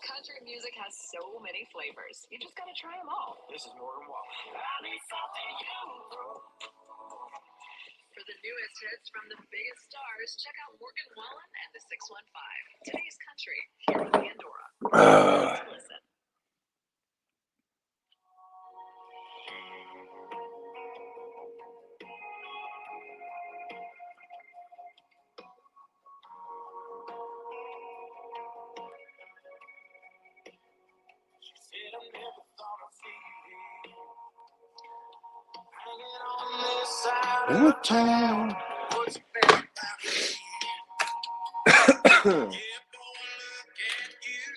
Country music has so many flavors. You just gotta try them all. This is Morgan Wallen. For the newest hits from the biggest stars, check out Morgan Wallen and the 615. Today's country here on Pandora. Let's listen. What town?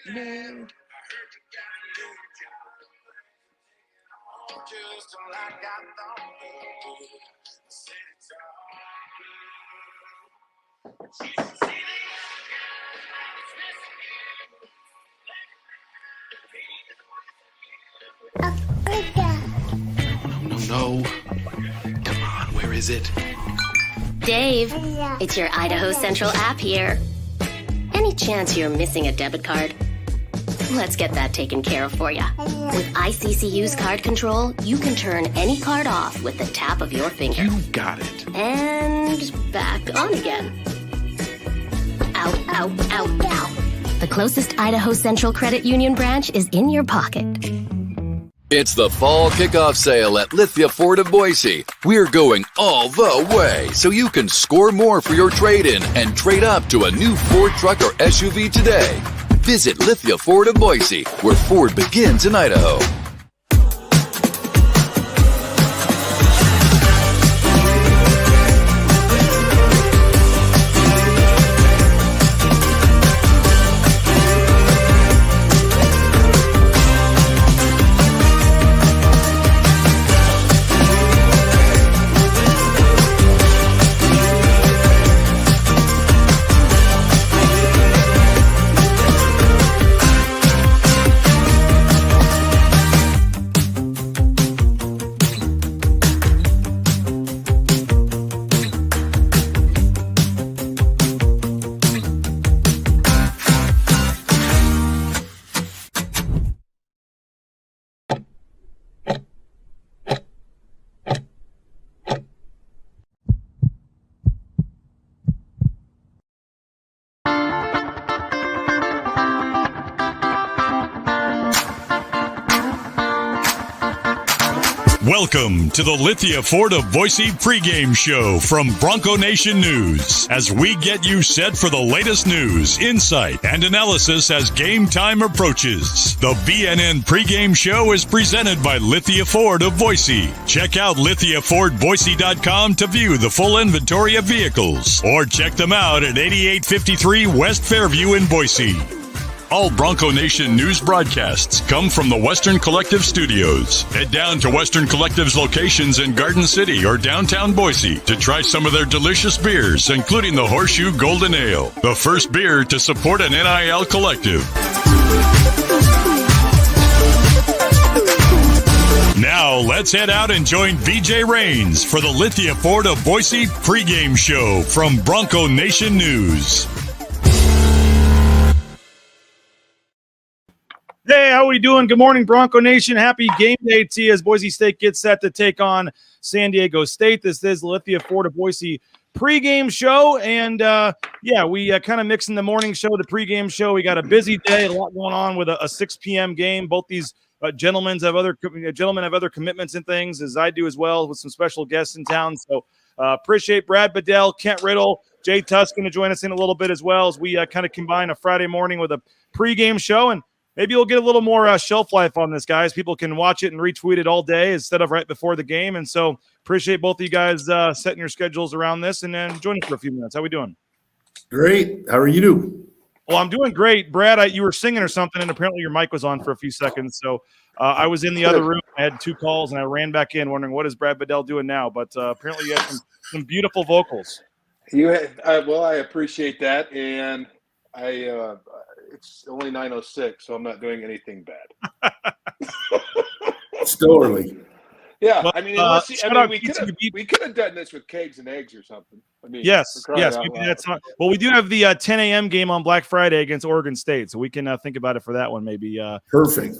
Man. No. Come on, where is it? Dave, it's your Idaho Central app here. Any chance you're missing a debit card? Let's get that taken care of for you. With ICCU's card control, you can turn any card off with the tap of your finger. You got it. And back on again. Out. The closest Idaho Central Credit Union branch is in your pocket. It's the fall kickoff sale at Lithia Ford of Boise. We're going all the way so you can score more for your trade-in and trade up to a new Ford truck or SUV today. Visit Lithia Ford of Boise, where Ford begins in Idaho. Welcome to the Lithia Ford of Boise pregame show from Bronco Nation News, as we get you set for the latest news, insight, and analysis as game time approaches. The BNN pregame show is presented by Lithia Ford of Boise. Check out lithiafordboise.com to view the full inventory of vehicles, or check them out at 8853 West Fairview in Boise. All Bronco Nation news broadcasts come from the Western Collective Studios. Head down to Western Collective's locations in Garden City or downtown Boise to try some of their delicious beers, including the Horseshoe Golden Ale, the first beer to support an NIL collective. Now, let's head out and join VJ Rains for the Lithia Ford of Boise pregame show from Bronco Nation News. Hey, how are we doing? Good morning, Bronco Nation. Happy game day to you as Boise State gets set to take on San Diego State. This is Lithia Ford of Boise pregame show. And, we kind of mixing the morning show, the pregame show. We got a busy day, a lot going on with a 6 p.m. game. Both these gentlemen have other commitments and things, as I do as well, with some special guests in town. So appreciate Brad Bedell, Kent Riddle, Jay Tust going to join us in a little bit as well, as we kind of combine a Friday morning with a pregame show. And maybe we'll get a little more shelf life on this, guys. People can watch it and retweet it all day instead of right before the game. And so appreciate both of you guys setting your schedules around this and then joining for a few minutes. How we doing? Great. How are you? Well, I'm doing great. Brad, you were singing or something, and apparently your mic was on for a few seconds. So I was in the other room. I had 2 calls, and I ran back in wondering, what is Brad Bedell doing now? But apparently you had some beautiful vocals. Well, I appreciate that, and it's only 9:06, so I'm not doing anything bad. Still early. Yeah, Well, I mean, we could have done this with kegs and eggs or something. I mean, yes. Maybe that's not. Well, we do have the 10 a.m. game on Black Friday against Oregon State, so we can think about it for that one, maybe. Perfect.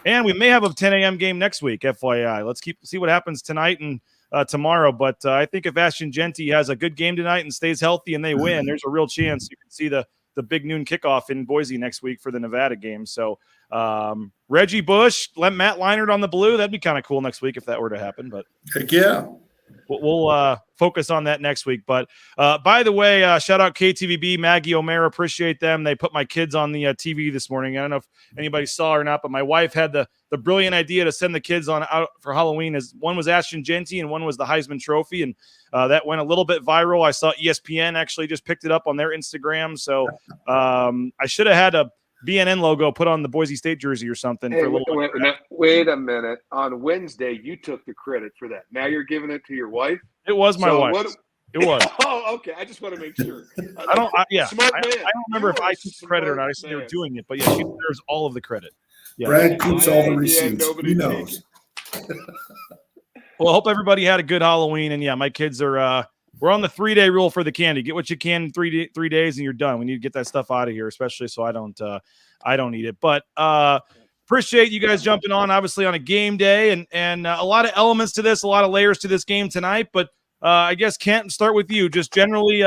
And we may have a 10 a.m. game next week, FYI. Let's see what happens tonight and tomorrow. But I think if Ashton Jeanty has a good game tonight and stays healthy and they win, there's a real chance you can see the big noon kickoff in Boise next week for the Nevada game. So Reggie Bush, let Matt Leinart on the blue. That'd be kind of cool next week if that were to happen. But heck yeah. We'll focus on that next week. But by the way, shout out KTVB, Maggie O'Mara. Appreciate them. They put my kids on the TV this morning. I don't know if anybody saw or not, but my wife had the brilliant idea to send the kids out for Halloween. As one was Ashton Jeanty and one was the Heisman Trophy, and that went a little bit viral. I saw ESPN actually just picked it up on their Instagram. So I should have had a BNN logo put on the Boise State jersey or something. Hey, wait a minute. On Wednesday, you took the credit for that. Now you're giving it to your wife? It was my wife. It was. Oh, okay. I just want to make sure. I don't remember if I took the credit or not. I said they were doing it, but yeah, she deserves all of the credit. Yeah. Brad keeps all the receipts. He knows. Well, I hope everybody had a good Halloween, and yeah, my kids are. We're on the 3-day rule for the candy. Get what you can in 3 days, and you're done. We need to get that stuff out of here, especially so I don't eat it. But appreciate you guys jumping on, obviously on a game day, and a lot of elements to this, a lot of layers to this game tonight. But I guess Kent, start with you. Just generally,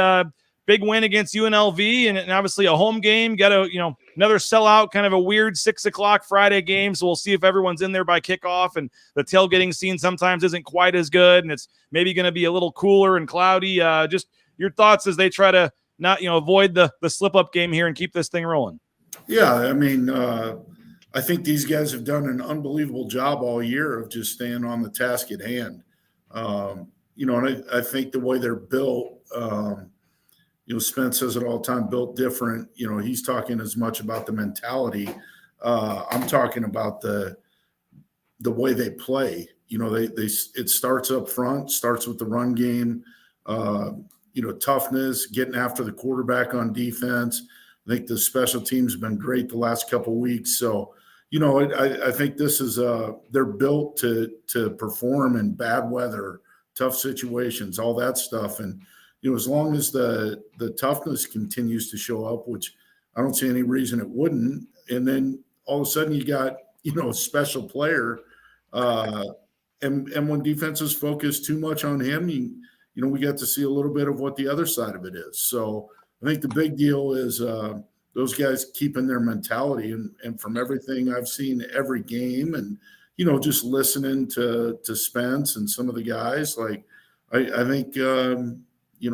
big win against UNLV, and obviously a home game. Got another sellout, kind of a weird 6:00 Friday game. So we'll see if everyone's in there by kickoff. And the tailgating scene sometimes isn't quite as good, and it's maybe going to be a little cooler and cloudy. Just your thoughts as they try to not avoid the slip up game here and keep this thing rolling. Yeah, I mean, I think these guys have done an unbelievable job all year of just staying on the task at hand. And I think the way they're built. Spence says it all the time, built different. He's talking as much about the mentality. I'm talking about the way they play. It starts up front, starts with the run game, toughness, getting after the quarterback on defense. I think the special teams have been great the last couple of weeks. So, I think this is they're built to perform in bad weather, tough situations, all that stuff. And as long as the toughness continues to show up, which I don't see any reason it wouldn't, and then all of a sudden you got, a special player, and when defenses focus too much on him, we get to see a little bit of what the other side of it is. So I think the big deal is those guys keeping their mentality, and from everything I've seen every game, and just listening to Spence and some of the guys, like I think.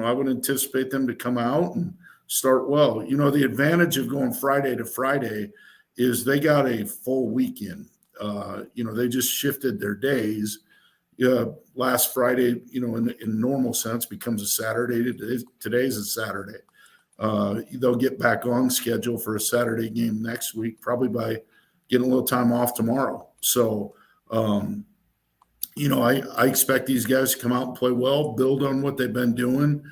I would anticipate them to come out and start well. The advantage of going Friday to Friday is they got a full weekend. They just shifted their days. Last Friday, in normal sense, becomes a Saturday. Today's a Saturday. They'll get back on schedule for a Saturday game next week, probably by getting a little time off tomorrow. So, I expect these guys to come out and play well, build on what they've been doing.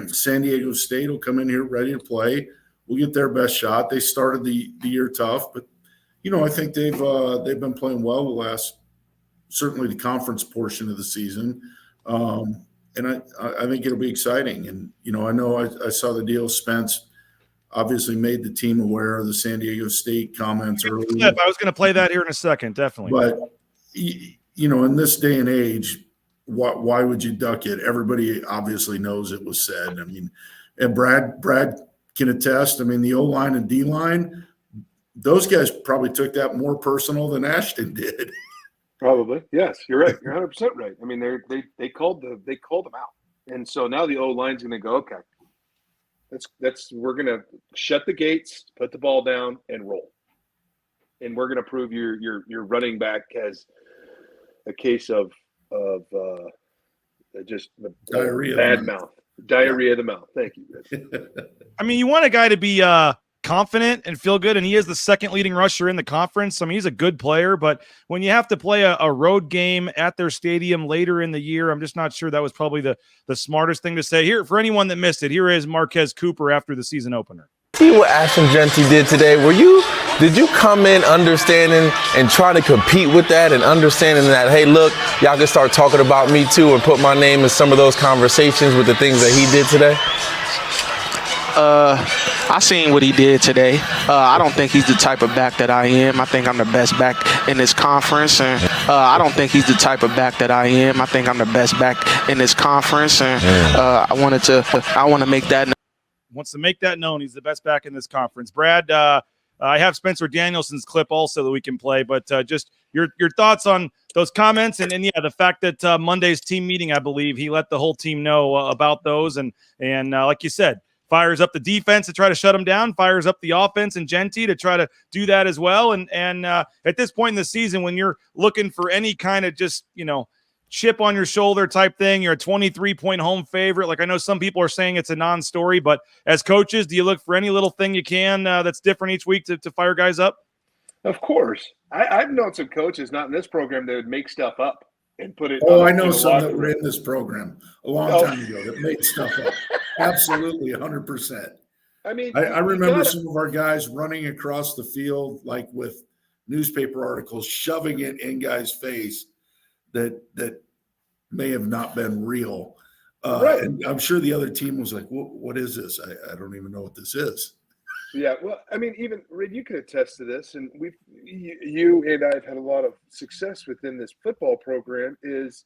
San Diego State will come in here ready to play. We'll get their best shot. They started the year tough, but I think they've been playing well the last, certainly the conference portion of the season. And I think it'll be exciting. And I know I saw the deal. Spence obviously made the team aware of the San Diego State comments earlier. I was going to play that here in a second, definitely. But in this day and age, why would you duck it? Everybody obviously knows it was said. I mean, and Brad can attest. I mean, the O-line and D-line, those guys probably took that more personal than Ashton did. Probably, yes, you're right. You're 100% right. I mean, they called them out, and so now the O-line's going to go, okay, we're going to shut the gates, put the ball down, and roll, and we're going to prove your running back has a case of just diarrhea, bad mouth. Diarrhea of the mouth. Thank you, Rich. I mean, you want a guy to be confident and feel good, and he is the second leading rusher in the conference. I mean, he's a good player, but when you have to play a road game at their stadium later in the year, I'm just not sure that was probably the smartest thing to say. Here, for anyone that missed it, here is Marquez Cooper after the season opener. See what Ashton Jeanty did today. Did you come in understanding and try to compete with that and understanding that, hey, look, y'all can start talking about me too or put my name in some of those conversations with the things that he did today? I seen what he did today. I don't think he's the type of back that I am. I think I'm the best back in this conference. And I don't think he's the type of back that I am. I think I'm the best back in this conference. And I want to make that. Wants to make that known. He's the best back in this conference. Brad, I have Spencer Danielson's clip also that we can play, but just your thoughts on those comments and yeah, the fact that Monday's team meeting, I believe, he let the whole team know about those. And like you said, fires up the defense to try to shut them down, fires up the offense and Jeanty to try to do that as well. And at this point in the season, when you're looking for any kind of just, chip on your shoulder type thing, you're a 23-point home favorite. Like I know some people are saying it's a non-story, but as coaches, do you look for any little thing you can that's different each week to fire guys up? Of course. I've known some coaches, not in this program, that would make stuff up and put it. Oh, I know some that were in this program a long time ago that made stuff up. Absolutely, 100%. I mean, I remember some of our guys running across the field like with newspaper articles, shoving it in guys' face that may have not been real. Right. And I'm sure the other team was like, what is this? I don't even know what this is. Yeah, well, I mean, even Rid, you can attest to this, and you and I have had a lot of success within this football program. Is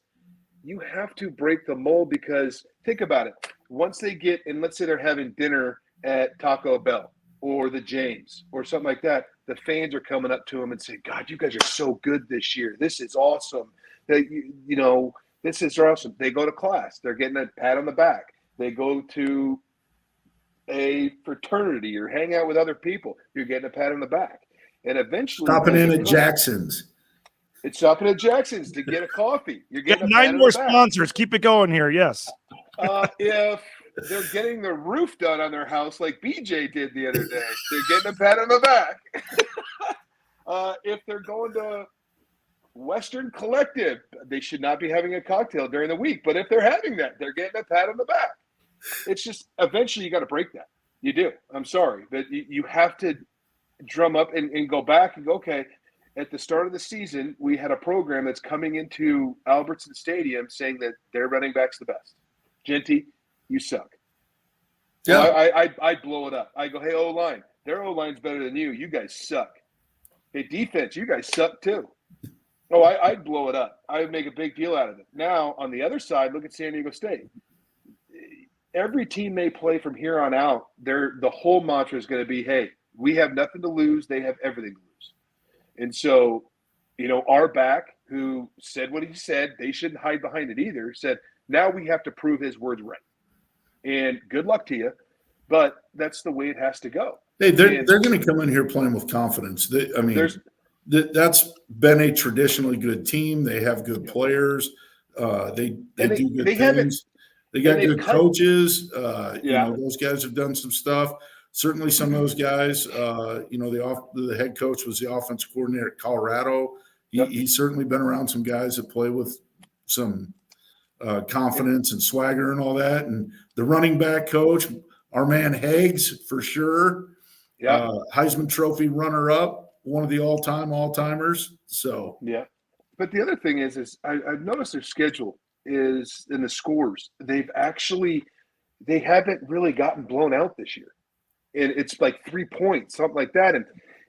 you have to break the mold because think about it. Once they get, and let's say they're having dinner at Taco Bell or the James or something like that, the fans are coming up to them and saying, "God, you guys are so good this year. This is awesome. This is awesome." They go to class. They're getting a pat on the back. They go to a fraternity or hang out with other people. You're getting a pat on the back. And eventually stopping in at Jackson's. It's stopping at Jackson's to get a coffee. You're getting 9 more sponsors. Keep it going here. Yes. If they're getting the roof done on their house like BJ did the other day, they're getting a pat on the back. If they're going to Western Collective, they should not be having a cocktail during the week. But if they're having that, they're getting a pat on the back. It's just eventually you got to break that. You do. I'm sorry. But you have to drum up and go back and go, okay, at the start of the season, we had a program that's coming into Albertson Stadium saying that their running back's the best. Jeanty, you suck. Yeah. So I blow it up. I go, hey, O-line, their O-line's better than you. You guys suck. Hey, defense, you guys suck too. Oh, I'd blow it up. I would make a big deal out of it. Now, on the other side, look at San Diego State. Every team they play from here on out, the whole mantra is going to be, hey, we have nothing to lose. They have everything to lose. And so, our back, who said what he said, they shouldn't hide behind it either, said, now we have to prove his words right. And good luck to you, but that's the way it has to go. Hey, they're going to come in here playing with confidence. That's been a traditionally good team. They have good players. They do good things. They got good coaches. Those guys have done some stuff. Certainly some of those guys, the head coach was the offensive coordinator at Colorado. He's certainly been around some guys that play with some confidence and swagger and all that. And the running back coach, our man Higgs, for sure. Yeah. Heisman Trophy runner-up, one of the all-timers. So yeah. But the other thing is I've noticed their schedule is in the scores. They haven't really gotten blown out this year. And it's like 3 points, something like that.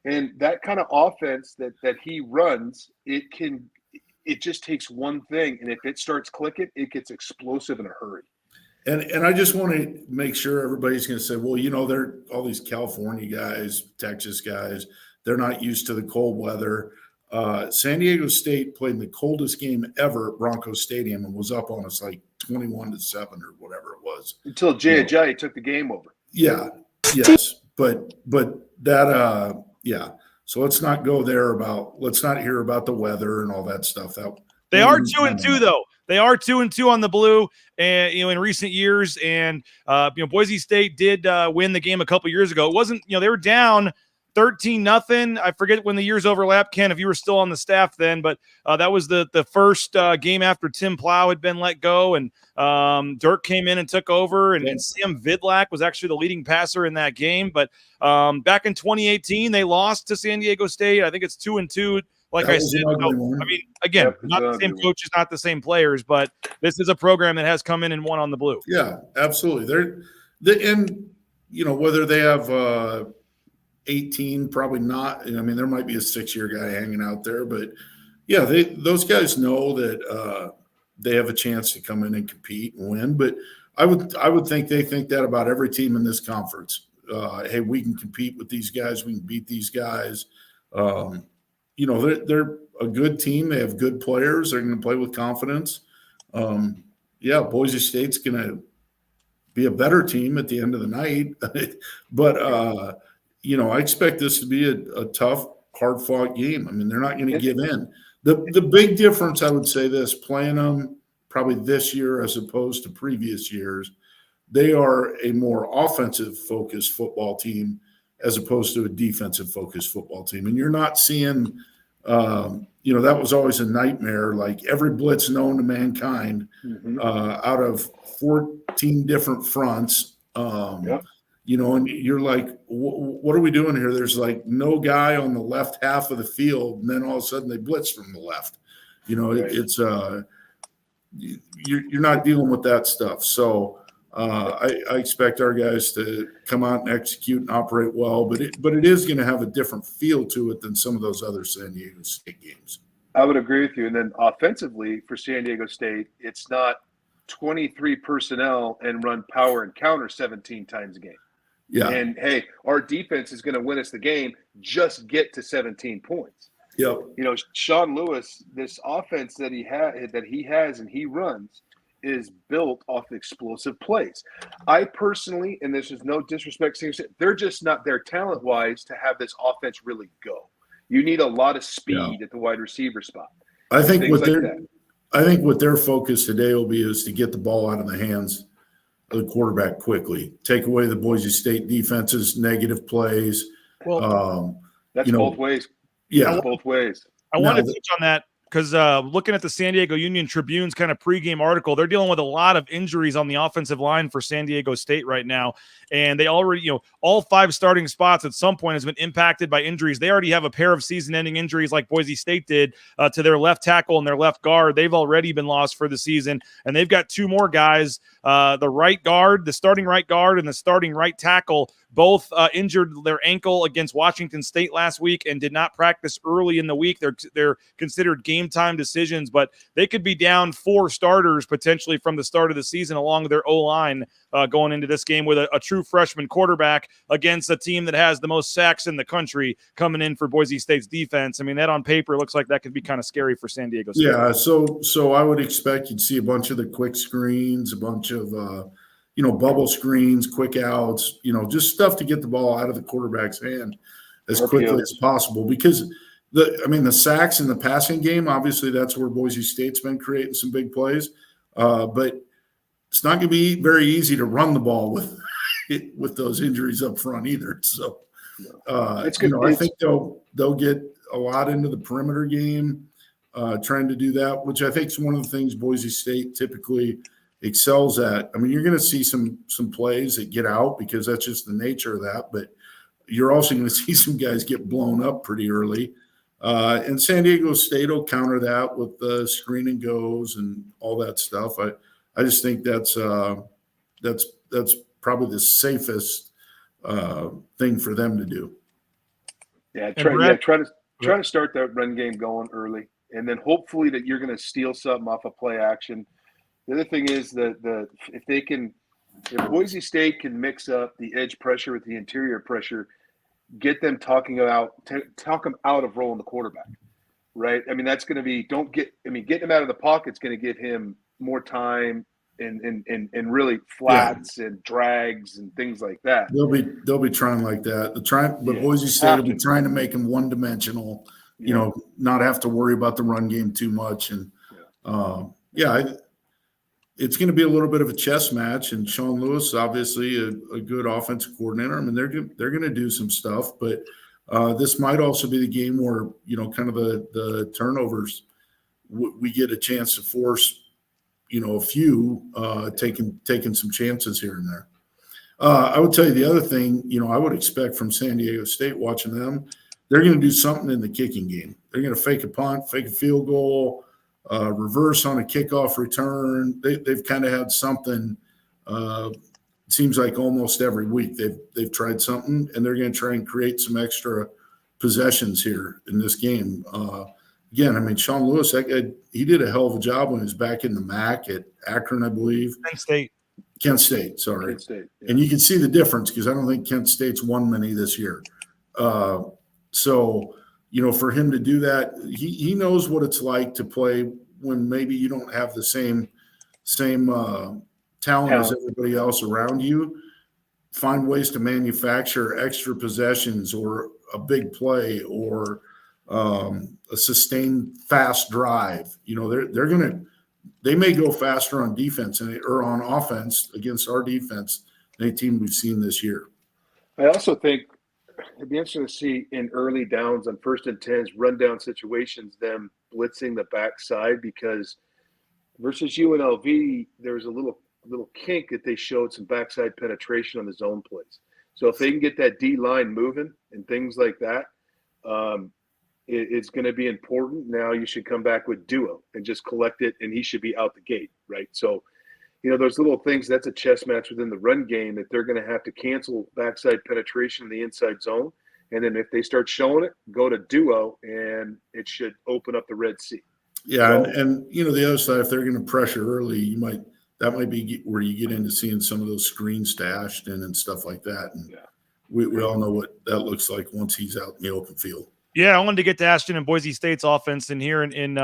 And that kind of offense that he runs, it just takes one thing. And if it starts clicking, it gets explosive in a hurry. And I just want to make sure everybody's going to say, well, they're all these California guys, Texas guys. They're not used to the cold weather. San Diego State played in the coldest game ever at Broncos Stadium and was up on us like 21-7 or whatever it was. Until Jay Ajayi took the game over. Yeah. Yes. But that, So let's not go there let's not hear about the weather and all that stuff. They are 2-2 though. They are 2-2 on the blue, and in recent years. And Boise State did win the game a couple years ago. It wasn't, they were down 13-0. I forget when the years overlapped, Ken, if you were still on the staff then, but that was the first game after Tim Plow had been let go, and Dirk came in and took over, and Sam Vidlak was actually the leading passer in that game. But back in 2018, they lost to San Diego State. I think it's 2-2. Like I said, again, not the same coaches, not the same players, but this is a program that has come in and won on the blue. Yeah, absolutely. And whether they have 18, probably not. There might be a 6-year guy hanging out there, but yeah, those guys know that they have a chance to come in and compete and win. But I would think they think that about every team in this conference. Hey, we can compete with these guys. We can beat these guys. They're a good team. They have good players. They're going to play with confidence. Boise State's going to be a better team at the end of the night. But, I expect this to be a tough, hard-fought game. They're not going to give in. The big difference, I would say this, playing them probably this year as opposed to previous years, they are a more offensive-focused football team as opposed to a defensive-focused football team. And you're not seeing that was always a nightmare, like every blitz known to mankind out of 14 different fronts. And you're like, what are we doing here? There's like no guy on the left half of the field, and then all of a sudden they blitz from the left. It's you're not dealing with that stuff. So I expect our guys to come out and execute and operate well, but it is going to have a different feel to it than some of those other San Diego State games. I would agree with you. And then offensively for San Diego State, it's not 23 personnel and run power and counter 17 times a game. Yeah. And hey, our defense is going to win us the game. Just get to 17 points. Yep. Sean Lewis, this offense that he has and he runs is built off explosive plays. I personally, and this is no disrespect, they're just not there talent-wise to have this offense really go. You need a lot of speed at the wide receiver spot. I think what their focus today will be is to get the ball out of the hands of the quarterback quickly, take away the Boise State defense's negative plays. Well, that's both ways. Yeah, that's both ways. I wanted to touch on that because looking at the San Diego Union Tribune's kind of pregame article, they're dealing with a lot of injuries on the offensive line for San Diego State right now. And they already, all 5 starting spots at some point has been impacted by injuries. They already have a pair of season-ending injuries like Boise State did to their left tackle and their left guard. They've already been lost for the season. And they've got 2 more guys, the right guard, the starting right guard, and the starting right tackle, both injured their ankle against Washington State last week and did not practice early in the week. They're considered game-time decisions, but they could be down 4 starters potentially from the start of the season along with their O-line going into this game with a true freshman quarterback against a team that has the most sacks in the country coming in for Boise State's defense. That on paper looks like that could be kind of scary for San Diego State. Yeah, so I would expect you'd see a bunch of the quick screens, a bunch of bubble screens, quick outs, just stuff to get the ball out of the quarterback's hand as quickly as possible. Because the sacks in the passing game, obviously that's where Boise State's been creating some big plays. But it's not going to be very easy to run the ball with those injuries up front either. So I think they'll get a lot into the perimeter game, trying to do that, which I think is one of the things Boise State typically excels at. You're going to see some plays that get out because that's just the nature of that, but you're also going to see some guys get blown up pretty early. And San Diego State will counter that with the screen and goes and all that stuff. I just think that's probably the safest thing for them to do. Yeah, try to start that run game going early, and then hopefully that you're going to steal something off of play action. The other thing is that if Boise State can mix up the edge pressure with the interior pressure, get them talk them out of rolling the quarterback, right? That's going to be getting him out of the pocket is going to give him more time and really flats and drags and things like that. They'll be trying like that. But Boise State will be trying to make him one-dimensional. Not have to worry about the run game too much and It's going to be a little bit of a chess match, and Sean Lewis, obviously a good offensive coordinator. I mean, they're going to do some stuff, but this might also be the game where, kind of the turnovers, we get a chance to force, a few, taking some chances here and there. I would tell you the other thing, I would expect from San Diego State, watching them, they're going to do something in the kicking game. They're going to fake a punt, fake a field goal, reverse on a kickoff return. They've kind of had something. Seems like almost every week they've tried something, and they're going to try and create some extra possessions here in this game. Again, I mean, Sean Lewis, that guy, he did a hell of a job when he was back in the MAC at Akron, I believe. Kent State, sorry. Kent State, yeah. And you can see the difference because I don't think Kent State's won many this year. So, for him to do that, he knows what it's like to play when maybe you don't have the same talent as everybody else around you. Find ways to manufacture extra possessions or a big play or a sustained fast drive. They may go faster on defense or on offense against our defense than any team we've seen this year. I also think it'd be interesting to see in early downs on 1st and 10s, rundown situations, them blitzing the backside, because versus UNLV, there's a little kink that they showed some backside penetration on the zone plays. So if they can get that D line moving and things like that, it's going to be important. Now you should come back with duo and just collect it, and he should be out the gate, right? So, those little things, that's a chess match within the run game that they're going to have to cancel backside penetration in the inside zone. And then if they start showing it, go to duo, and it should open up the Red Sea. Yeah, and the other side, if they're going to pressure early, that might be where you get into seeing some of those screens to Ashton and stuff like that. And we all know what that looks like once he's out in the open field. Yeah, I wanted to get to Ashton and Boise State's offense in here in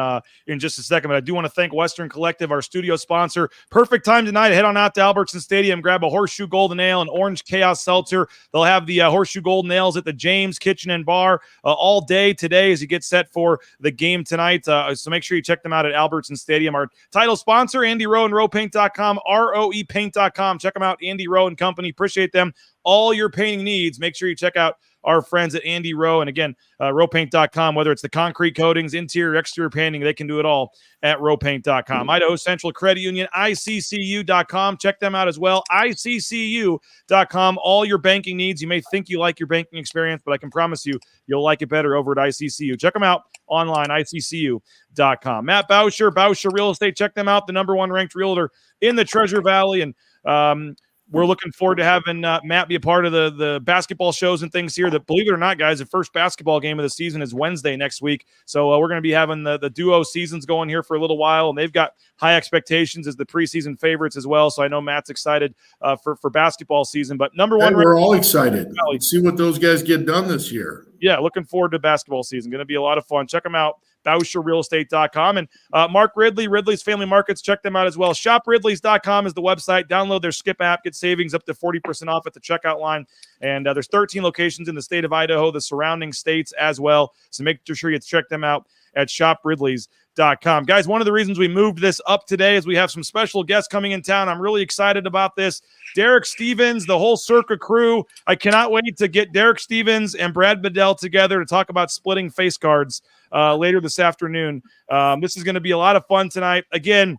just a second, but I do want to thank Western Collective, our studio sponsor. Perfect time tonight to head on out to Albertson Stadium, grab a Horseshoe Golden Ale and Orange Chaos Seltzer. They'll have the Horseshoe Golden Ales at the James Kitchen and Bar all day today as you get set for the game tonight. So make sure you check them out at Albertson Stadium. Our title sponsor, Andy Rowe and RowePaint.com, ROEPaint.com. Check them out, Andy Rowe and Company. Appreciate them. All your painting needs, make sure you check out our friends at Andy Rowe. And again, RowePaint.com, whether it's the concrete coatings, interior, exterior painting, they can do it all at RowePaint.com. Idaho Central Credit Union, ICCU.com. Check them out as well, ICCU.com. All your banking needs. You may think you like your banking experience, but I can promise you, you'll like it better over at ICCU. Check them out online, ICCU.com. Matt Bauscher Real Estate. Check them out, the #1 ranked realtor in the Treasure Valley. And we're looking forward to having Matt be a part of the basketball shows and things here. That, believe it or not, guys, the first basketball game of the season is Wednesday next week. So we're going to be having the duo seasons going here for a little while, and they've got high expectations as the preseason favorites as well. So I know Matt's excited for basketball season. But #1, we're all excited. Let's see what those guys get done this year. Yeah, looking forward to basketball season. Going to be a lot of fun. Check them out. BauscherRealEstate.com. And Mark Ridley's Family Markets, check them out as well. ShopRidleys.com is the website. Download their Skip app. Get savings up to 40% off at the checkout line. And there's 13 locations in the state of Idaho, the surrounding states as well. So make sure you check them out at ShopRidleys.com. Guys, one of the reasons we moved this up today is we have some special guests coming in town. I'm really excited about this. Derek Stevens, the whole Circa crew. I cannot wait to get Derek Stevens and Brad Bedell together to talk about splitting face guards later this afternoon. This is going to be a lot of fun tonight. Again,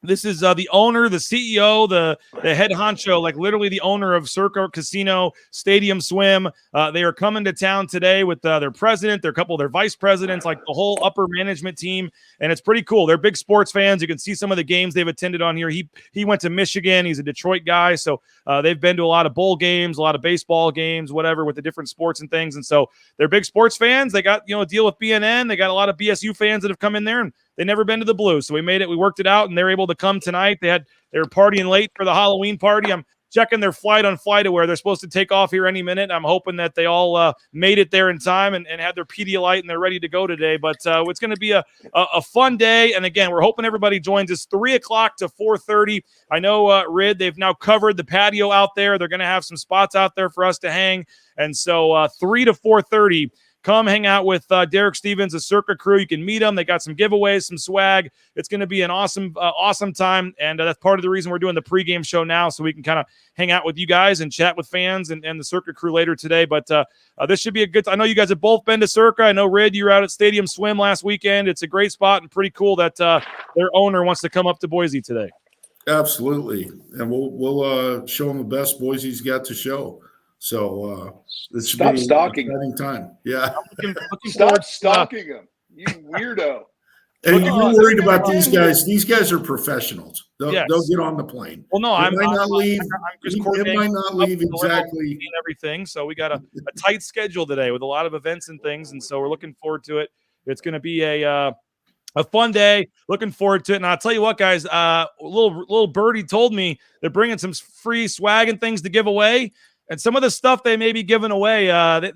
this is the owner, the CEO, the head honcho, like literally the owner of Circa Casino Stadium Swim. They are coming to town today with their president, a couple of their vice presidents, like the whole upper management team. And it's pretty cool. They're big sports fans. You can see some of the games they've attended on here. He went to Michigan. He's a Detroit guy. So they've been to a lot of bowl games, a lot of baseball games, whatever, with the different sports and things. And so they're big sports fans. They got, a deal with BNN. They got a lot of BSU fans that have come in there, and they never been to the Blue. So we worked it out, and they're able to come tonight. They were partying late for the Halloween party. I'm checking their flight on FlightAware. They're supposed to take off here any minute. I'm hoping that they all made it there in time and had their Pedialyte and they're ready to go today. But it's going to be a fun day. And again, we're hoping everybody joins us 3 o'clock to 4:30. I know Rid, they've now covered the patio out there. They're going to have some spots out there for us to hang. And so 3 to 4:30. come hang out with Derek Stevens, the Circa crew. You can meet them. They got some giveaways, some swag. It's going to be an awesome time, and that's part of the reason we're doing the pregame show now, so we can kind of hang out with you guys and chat with fans and the Circa crew later today. But this should be a good. I know you guys have both been to Circa. I know, Rid, you were out at Stadium Swim last weekend. It's a great spot and pretty cool that their owner wants to come up to Boise today. Absolutely, and we'll show them the best Boise's got to show. So this should Stop be stalking. an exciting time. Yeah, Stop stalking them, you weirdo. and you're worried about these guys. These guys are professionals. They'll get on the plane. Well, no, it might not leave. It might not leave exactly and everything. So we got a tight schedule today with a lot of events and things, and so we're looking forward to it. It's going to be a fun day. Looking forward to it. And I'll tell you what, guys, little birdie told me they're bringing some free swag and things to give away. And some of the stuff they may be giving away,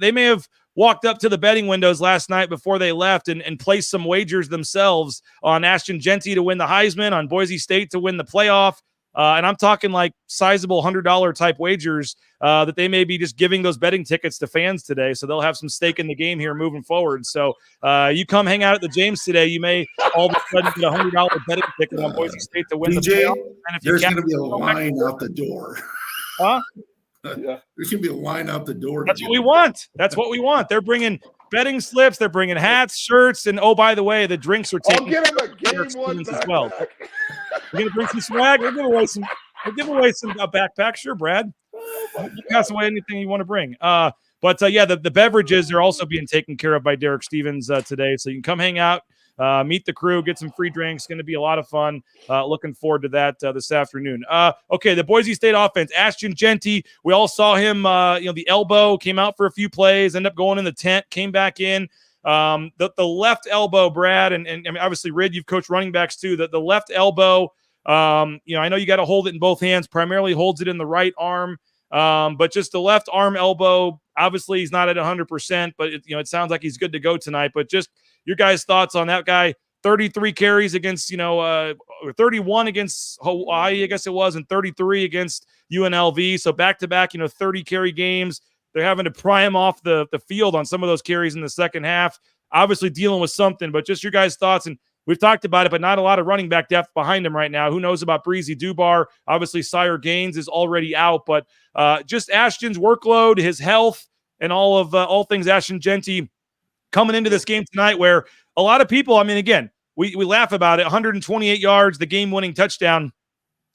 they may have walked up to the betting windows last night before they left and placed some wagers themselves on Ashton Jeanty to win the Heisman, on Boise State to win the playoff. And I'm talking like sizable $100 type wagers that they may be just giving those betting tickets to fans today. So they'll have some stake in the game here moving forward. So you come hang out at the James today, you may all of a sudden get a $100 betting ticket on Boise State to win the playoff. And if there's going to be a line out the door. Huh? Yeah. There's going to be a line out the door. That's what we want. That's what we want. They're bringing betting slips. They're bringing hats, shirts, and oh, by the way, the drinks are taken. I'll give them a game one as well. We're gonna bring some swag. We'll give away some. Backpack. Sure, Brad. You pass away anything you want to bring. But the beverages are also being taken care of by Derek Stevens today, so you can come hang out, meet the crew, get some free drinks. Going to be a lot of fun. Looking forward to that this afternoon. Okay, the Boise State offense. Ashton Jeanty. We all saw him. The elbow came out for a few plays, ended up going in the tent, came back in. The left elbow, Brad, and I mean, obviously, Rid, you've coached running backs too. The left elbow, I know you got to hold it in both hands. Primarily holds it in the right arm, but just the left arm elbow. Obviously, he's not at 100%, but it sounds like he's good to go tonight. But just your guys' thoughts on that guy. 33 carries against, 31 against Hawaii, I guess it was, and 33 against UNLV. So back-to-back, 30 carry games. They're having to pry him off the field on some of those carries in the second half. Obviously dealing with something, but just your guys' thoughts. And we've talked about it, but not a lot of running back depth behind him right now. Who knows about Breezy Dubar? Obviously, Sire Gaines is already out, but just Ashton's workload, his health, and all things Ashton Jeanty coming into this game tonight, where a lot of people, I mean, again, we laugh about it. 128 yards, the game-winning touchdown.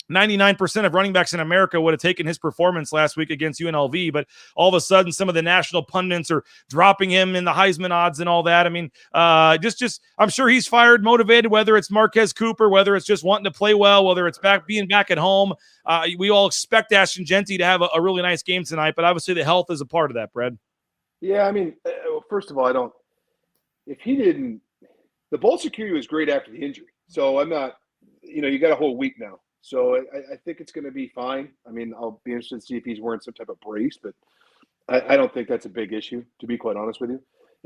99% of running backs in America would have taken his performance last week against UNLV, but all of a sudden some of the national pundits are dropping him in the Heisman odds and all that. I mean, just I'm sure he's fired, motivated, whether it's Marquez Cooper, whether it's just wanting to play well, whether it's being back at home. We all expect Ashton Jeanty to have a really nice game tonight, but obviously the health is a part of that, Brad. Yeah, I mean, first of all, the ball security was great after the injury. So I'm not, you got a whole week now. So I think it's going to be fine. I mean, I'll be interested to see if he's wearing some type of brace, but I don't think that's a big issue, to be quite honest with you.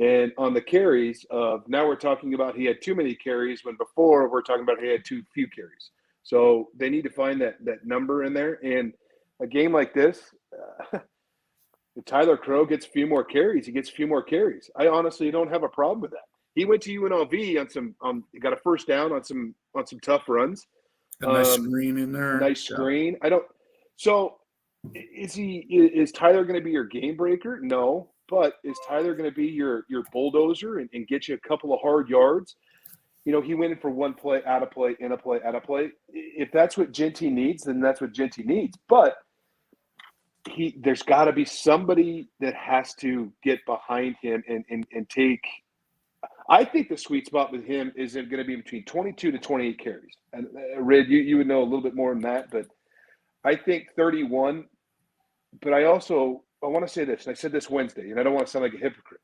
And on the carries, now we're talking about he had too many carries when before we're talking about he had too few carries. So they need to find that number in there. And a game like this, if Tyler Crow gets a few more carries, he gets a few more carries. I honestly don't have a problem with that. He went to UNLV he got a first down on some tough runs. A nice screen in there. Nice screen. So is Tyler going to be your game breaker? No. But is Tyler going to be your bulldozer and get you a couple of hard yards? He went in for one play, out of play, in a play, out of play. If that's what Jeanty needs, then that's what Jeanty needs. But there's got to be somebody that has to get behind him and take – I think the sweet spot with him is going to be between 22 to 28 carries. And Red, you would know a little bit more than that, but I think 31. But I want to say this, and I said this Wednesday, and I don't want to sound like a hypocrite.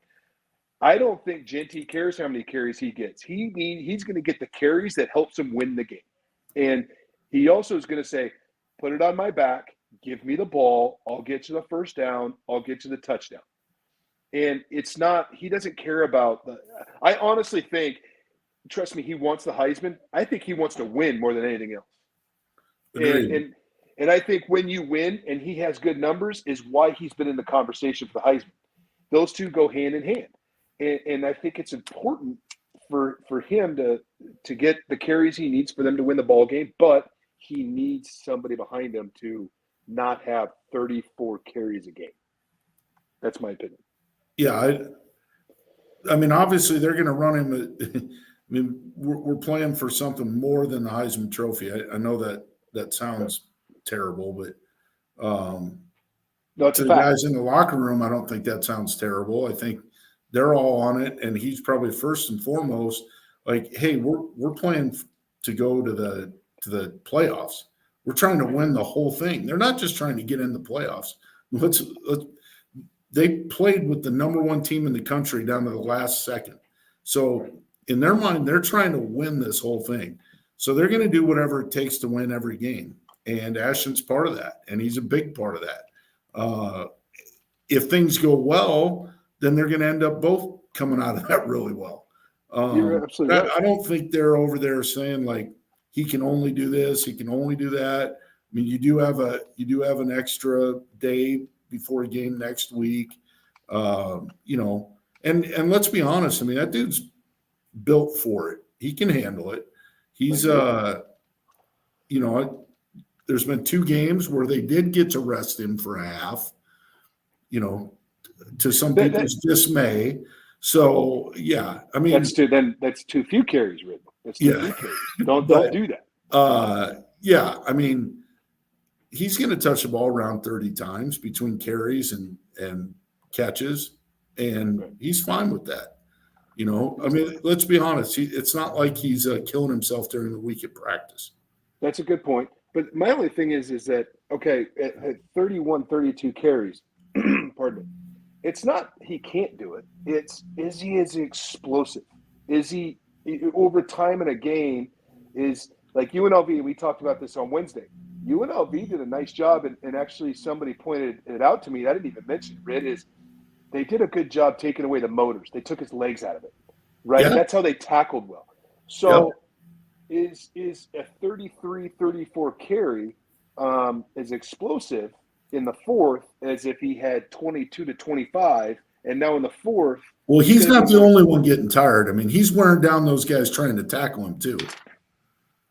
I don't think Jeanty cares how many carries he gets. He's going to get the carries that helps him win the game. And he also is going to say, put it on my back, give me the ball, I'll get you the first down, I'll get you the touchdown. And it's not – he doesn't care about – I honestly think – trust me, he wants the Heisman. I think he wants to win more than anything else. And I think when you win and he has good numbers is why he's been in the conversation for the Heisman. Those two go hand in hand. and I think it's important for him to get the carries he needs for them to win the ball game, but he needs somebody behind him to not have 34 carries a game. That's my opinion. Yeah, I mean, obviously they're going to run him. I mean, we're playing for something more than the Heisman Trophy. I know that sounds terrible, but no, it's to a the fact. guys in the locker room, I don't think that sounds terrible. I think they're all on it, and he's probably first and foremost like, hey, we're playing to go to the playoffs. We're trying to win the whole thing. They're not just trying to get in the playoffs. They played with the number one team in the country down to the last second. So in their mind, they're trying to win this whole thing. So they're going to do whatever it takes to win every game. And Ashton's part of that, and he's a big part of that. If things go well, then they're going to end up both coming out of that really well. You're absolutely right. I don't think they're over there saying like he can only do this, he can only do that. I mean, you do have an extra day before a game next week, you know. And let's be honest. I mean, that dude's built for it. He can handle it. He's you know, there's been 2 games where they did get to rest him for a half, you know, to some people's dismay. So yeah, I mean that's too few carries, Riddle. That's too few carries. Don't do that. Yeah, I mean, he's going to touch the ball around 30 times between carries and catches, and he's fine with that. You know, I mean, let's be honest. It's not like he's killing himself during the week at practice. That's a good point. But my only thing is that, okay, at 31, 32 carries, pardon me, it's not he can't do it. Is he explosive? Is he over time in a game is like UNLV, we talked about this on Wednesday. UNLV did a nice job, and actually somebody pointed it out to me. I didn't even mention it, is they did a good job taking away the motors. They took his legs out of it, right? Yeah. And that's how they tackled well. So is a 33, 34 carry as explosive in the fourth as if he had 22 to 25, and now in the fourth. Well, he's not the only one getting tired. I mean, he's wearing down those guys trying to tackle him too.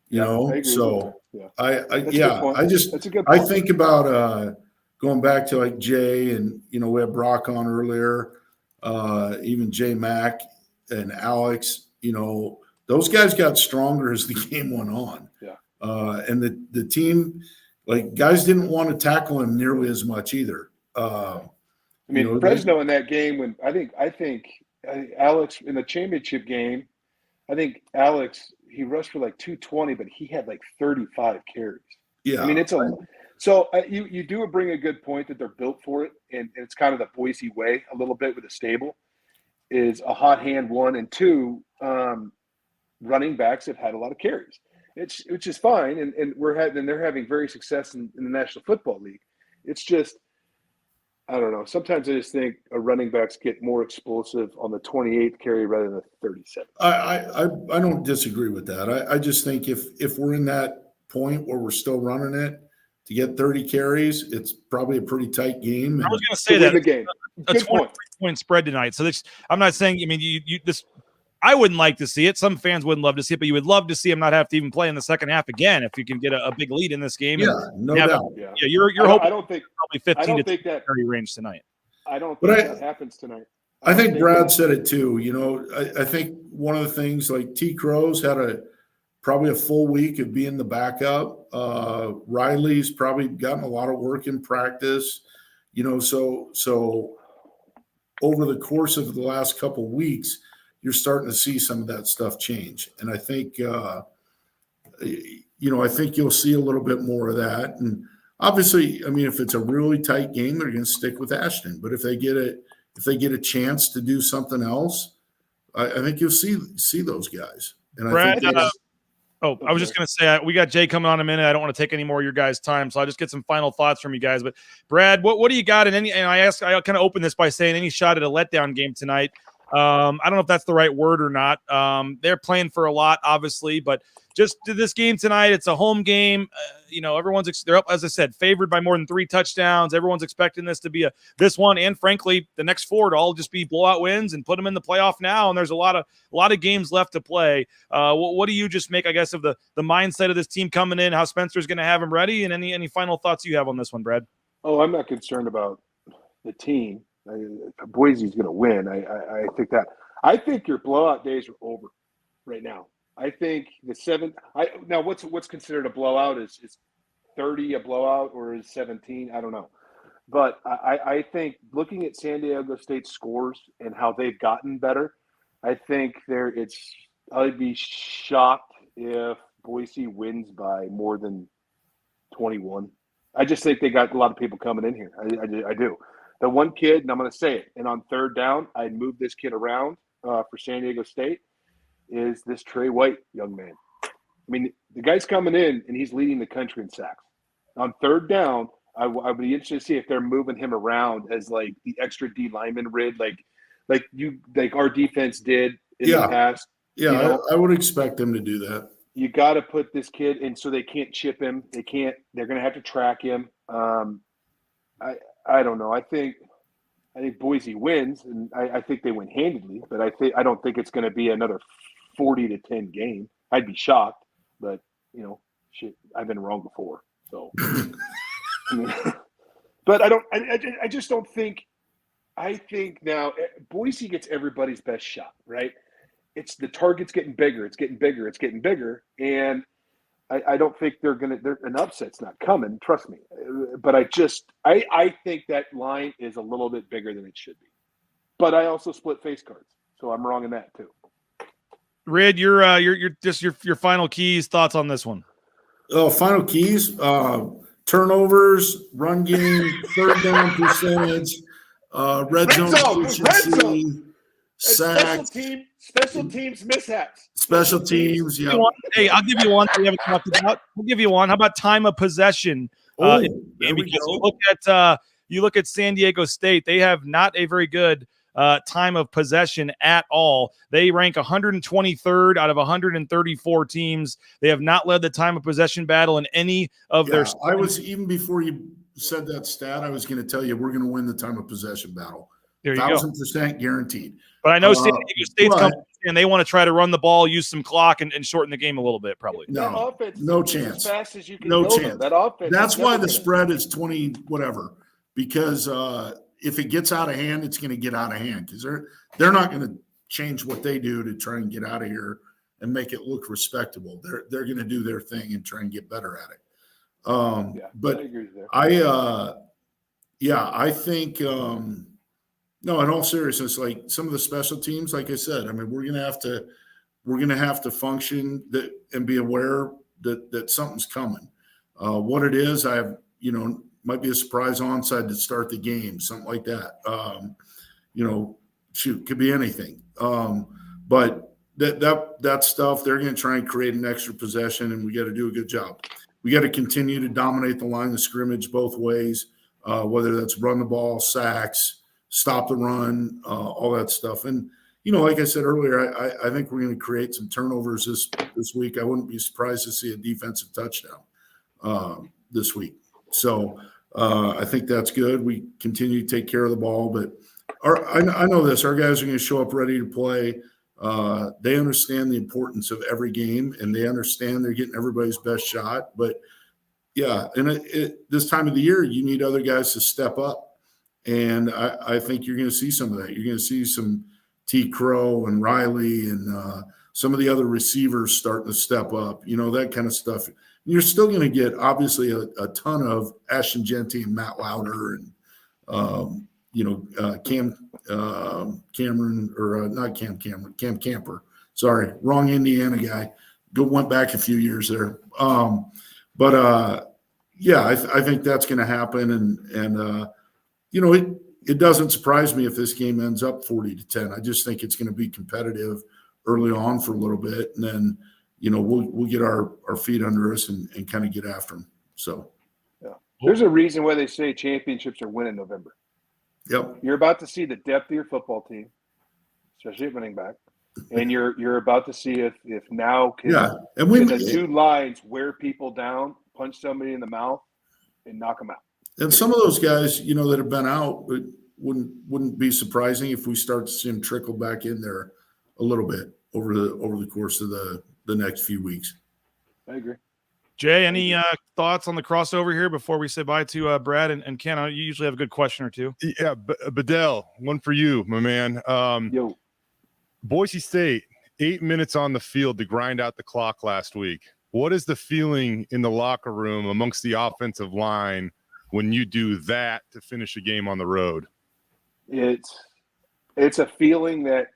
You know, so I think about going back to like Jay, and you know, we had Brock on earlier, even Jay Mack and Alex. You know, those guys got stronger as the game went on. Yeah. And the team, like, guys didn't want to tackle him nearly as much either. I mean, you know, Fresno in that game, when I think Alex in the championship game, I think Alex, he rushed for like 220, but he had like 35 carries. Yeah. I mean, so you do bring a good point that they're built for it, and it's kind of the Boise way a little bit with the stable, is a hot hand, 1, and 2, running backs have had a lot of carries, which is fine, and they're having very success in the National Football League. It's just, I don't know. Sometimes I just think a running backs get more explosive on the 28th carry rather than the 37th. I don't disagree with that. I just think if we're in that point where we're still running it to get 30 carries, it's probably a pretty tight game. I was going to say that the game. A 23-point spread tonight. So I'm not saying. I mean, I wouldn't like to see it. Some fans wouldn't love to see it, but you would love to see him not have to even play in the second half again if you can get a big lead in this game. Yeah, no doubt. Yeah, you're hoping. I don't think probably 15 to 30 range tonight. I don't think that happens tonight. I think Brad said it too. You know, I think one of the things, like T. Crow's had probably a full week of being the backup. Riley's probably gotten a lot of work in practice. You know, so over the course of the last couple of weeks, you're starting to see some of that stuff change. And I think, I think you'll see a little bit more of that. And obviously, I mean, if it's a really tight game, they're going to stick with Ashton. But if they get a chance to do something else, I think you'll see those guys. And Brad, I was just going to say, we got Jay coming on in a minute. I don't want to take any more of your guys' time, so I'll just get some final thoughts from you guys. But Brad, what do you got in any? And I kind of opened this by saying any shot at a letdown game tonight. I don't know if that's the right word or not. They're playing for a lot, obviously, but just to this game tonight, it's a home game. They're up, as I said, favored by more than 3 touchdowns. Everyone's expecting this to be this one, and frankly, the next 4 to all just be blowout wins and put them in the playoff now. And there's a lot of games left to play. What do you just make, I guess, of the mindset of this team coming in? How Spencer's going to have them ready, and any final thoughts you have on this one, Brad? Oh, I'm not concerned about the team. Boise's going to win. I think your blowout days are over right now. I think now what's considered a blowout is 30 a blowout or is 17? I don't know. But I think looking at San Diego State's scores and how they've gotten better, I think I'd be shocked if Boise wins by more than 21. I just think they got a lot of people coming in here. I do. The one kid, and I'm going to say it, and on third down, I'd move this kid around for San Diego State, is this Trey White young man. I mean, the guy's coming in, and he's leading the country in sacks. On third down, I would be interested to see if they're moving him around as like the extra D lineman rid, like our defense did in the past. Yeah, I would expect them to do that. You got to put this kid in so they can't chip him. They're going to have to track him. I don't know. I think Boise wins, and I think they win handedly. But I don't think it's going to be another 40-10 game. I'd be shocked, but shit, I've been wrong before. So, but I just don't think. I think now Boise gets everybody's best shot, right? It's the target's getting bigger. It's getting bigger. It's getting bigger, and I don't think an upset's not coming. Trust me. But I think that line is a little bit bigger than it should be. But I also split face cards, so I'm wrong in that too. Rid, your final keys, thoughts on this one? Oh, final keys: turnovers, run game, third down percentage, red zone efficiency, sacks. Special teams mishaps. Special teams, yeah. Hey, I'll give you one. We haven't talked about. I'll give you one. How about time of possession? There we Because go. you look at San Diego State, they have not a very good time of possession at all. They rank 123rd out of 134 teams. They have not led the time of possession battle in any of their. I was, even before you said that stat, I was going to tell you we're going to win the time of possession battle. There you go. 1,000% guaranteed. But I know San Diego State's coming and they want to try to run the ball, use some clock, and shorten the game a little bit, probably. No chance. As fast as you can No build chance. That offense. That's why the spread is 20 whatever. Because if it gets out of hand, it's going to get out of hand. Because they're not going to change what they do to try and get out of here and make it look respectable. They're going to do their thing and try and get better at it. But I agree there. I think no, in all seriousness, like some of the special teams, like I said, I mean, we're gonna have to function and be aware that something's coming. What it is, might be a surprise onside to start the game, something like that. Could be anything. But that stuff, they're gonna try and create an extra possession, and we got to do a good job. We got to continue to dominate the line of scrimmage both ways, whether that's run the ball, sacks, stop the run, all that stuff. And, like I said earlier, I think we're going to create some turnovers this week. I wouldn't be surprised to see a defensive touchdown this week. So I think that's good. We continue to take care of the ball. But I know this. Our guys are going to show up ready to play. They understand the importance of every game, and they understand they're getting everybody's best shot. But, yeah, and this time of the year, you need other guys to step up. And I think you're going to see some of that. You're going to see some T. Crow and Riley and some of the other receivers starting to step up, that kind of stuff. And you're still going to get, obviously, a ton of Ashton Jeanty and Matt Lauder and, Cam Camper. Sorry, wrong Indiana guy. Went back a few years there. I think that's going to happen. And it doesn't surprise me if this game ends up 40-10. I just think it's going to be competitive early on for a little bit, and then we'll get our feet under us and kind of get after them. So, yeah, there's a reason why they say championships are won in November. Yep, you're about to see the depth of your football team. especially at running back. And you're about to see if now can and the two lines wear people down, punch somebody in the mouth, and knock them out. And some of those guys, that have been out, wouldn't be surprising if we start to see them trickle back in there a little bit over the course of the next few weeks. I agree. Jay, any thoughts on the crossover here before we say bye to Brad and Ken? You usually have a good question or two. Yeah, Bedell, one for you, my man. Yo. Boise State, 8 minutes on the field to grind out the clock last week. What is the feeling in the locker room amongst the offensive line when you do that to finish a game on the road? It's a feeling that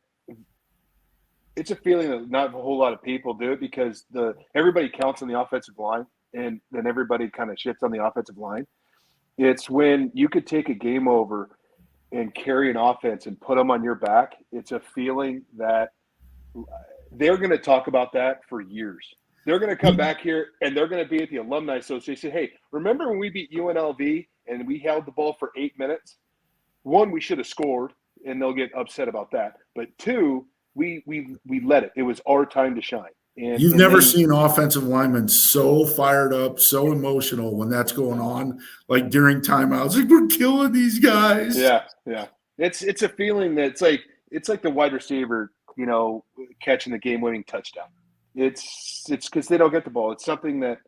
not a whole lot of people do it because everybody counts on the offensive line and then everybody kind of shits on the offensive line. It's when you could take a game over and carry an offense and put them on your back. It's a feeling that they're going to talk about that for years. They're going to come back here and they're going to be at the Alumni Association. Hey, remember when we beat UNLV and we held the ball for 8 minutes? One, we should have scored, and they'll get upset about that. But two, we let it. It was our time to shine. And You've never seen offensive linemen so fired up, so emotional when that's going on, like during timeouts. Like, we're killing these guys. Yeah. It's a feeling that it's like the wide receiver, catching the game-winning touchdown. It's because they don't get the ball. It's something that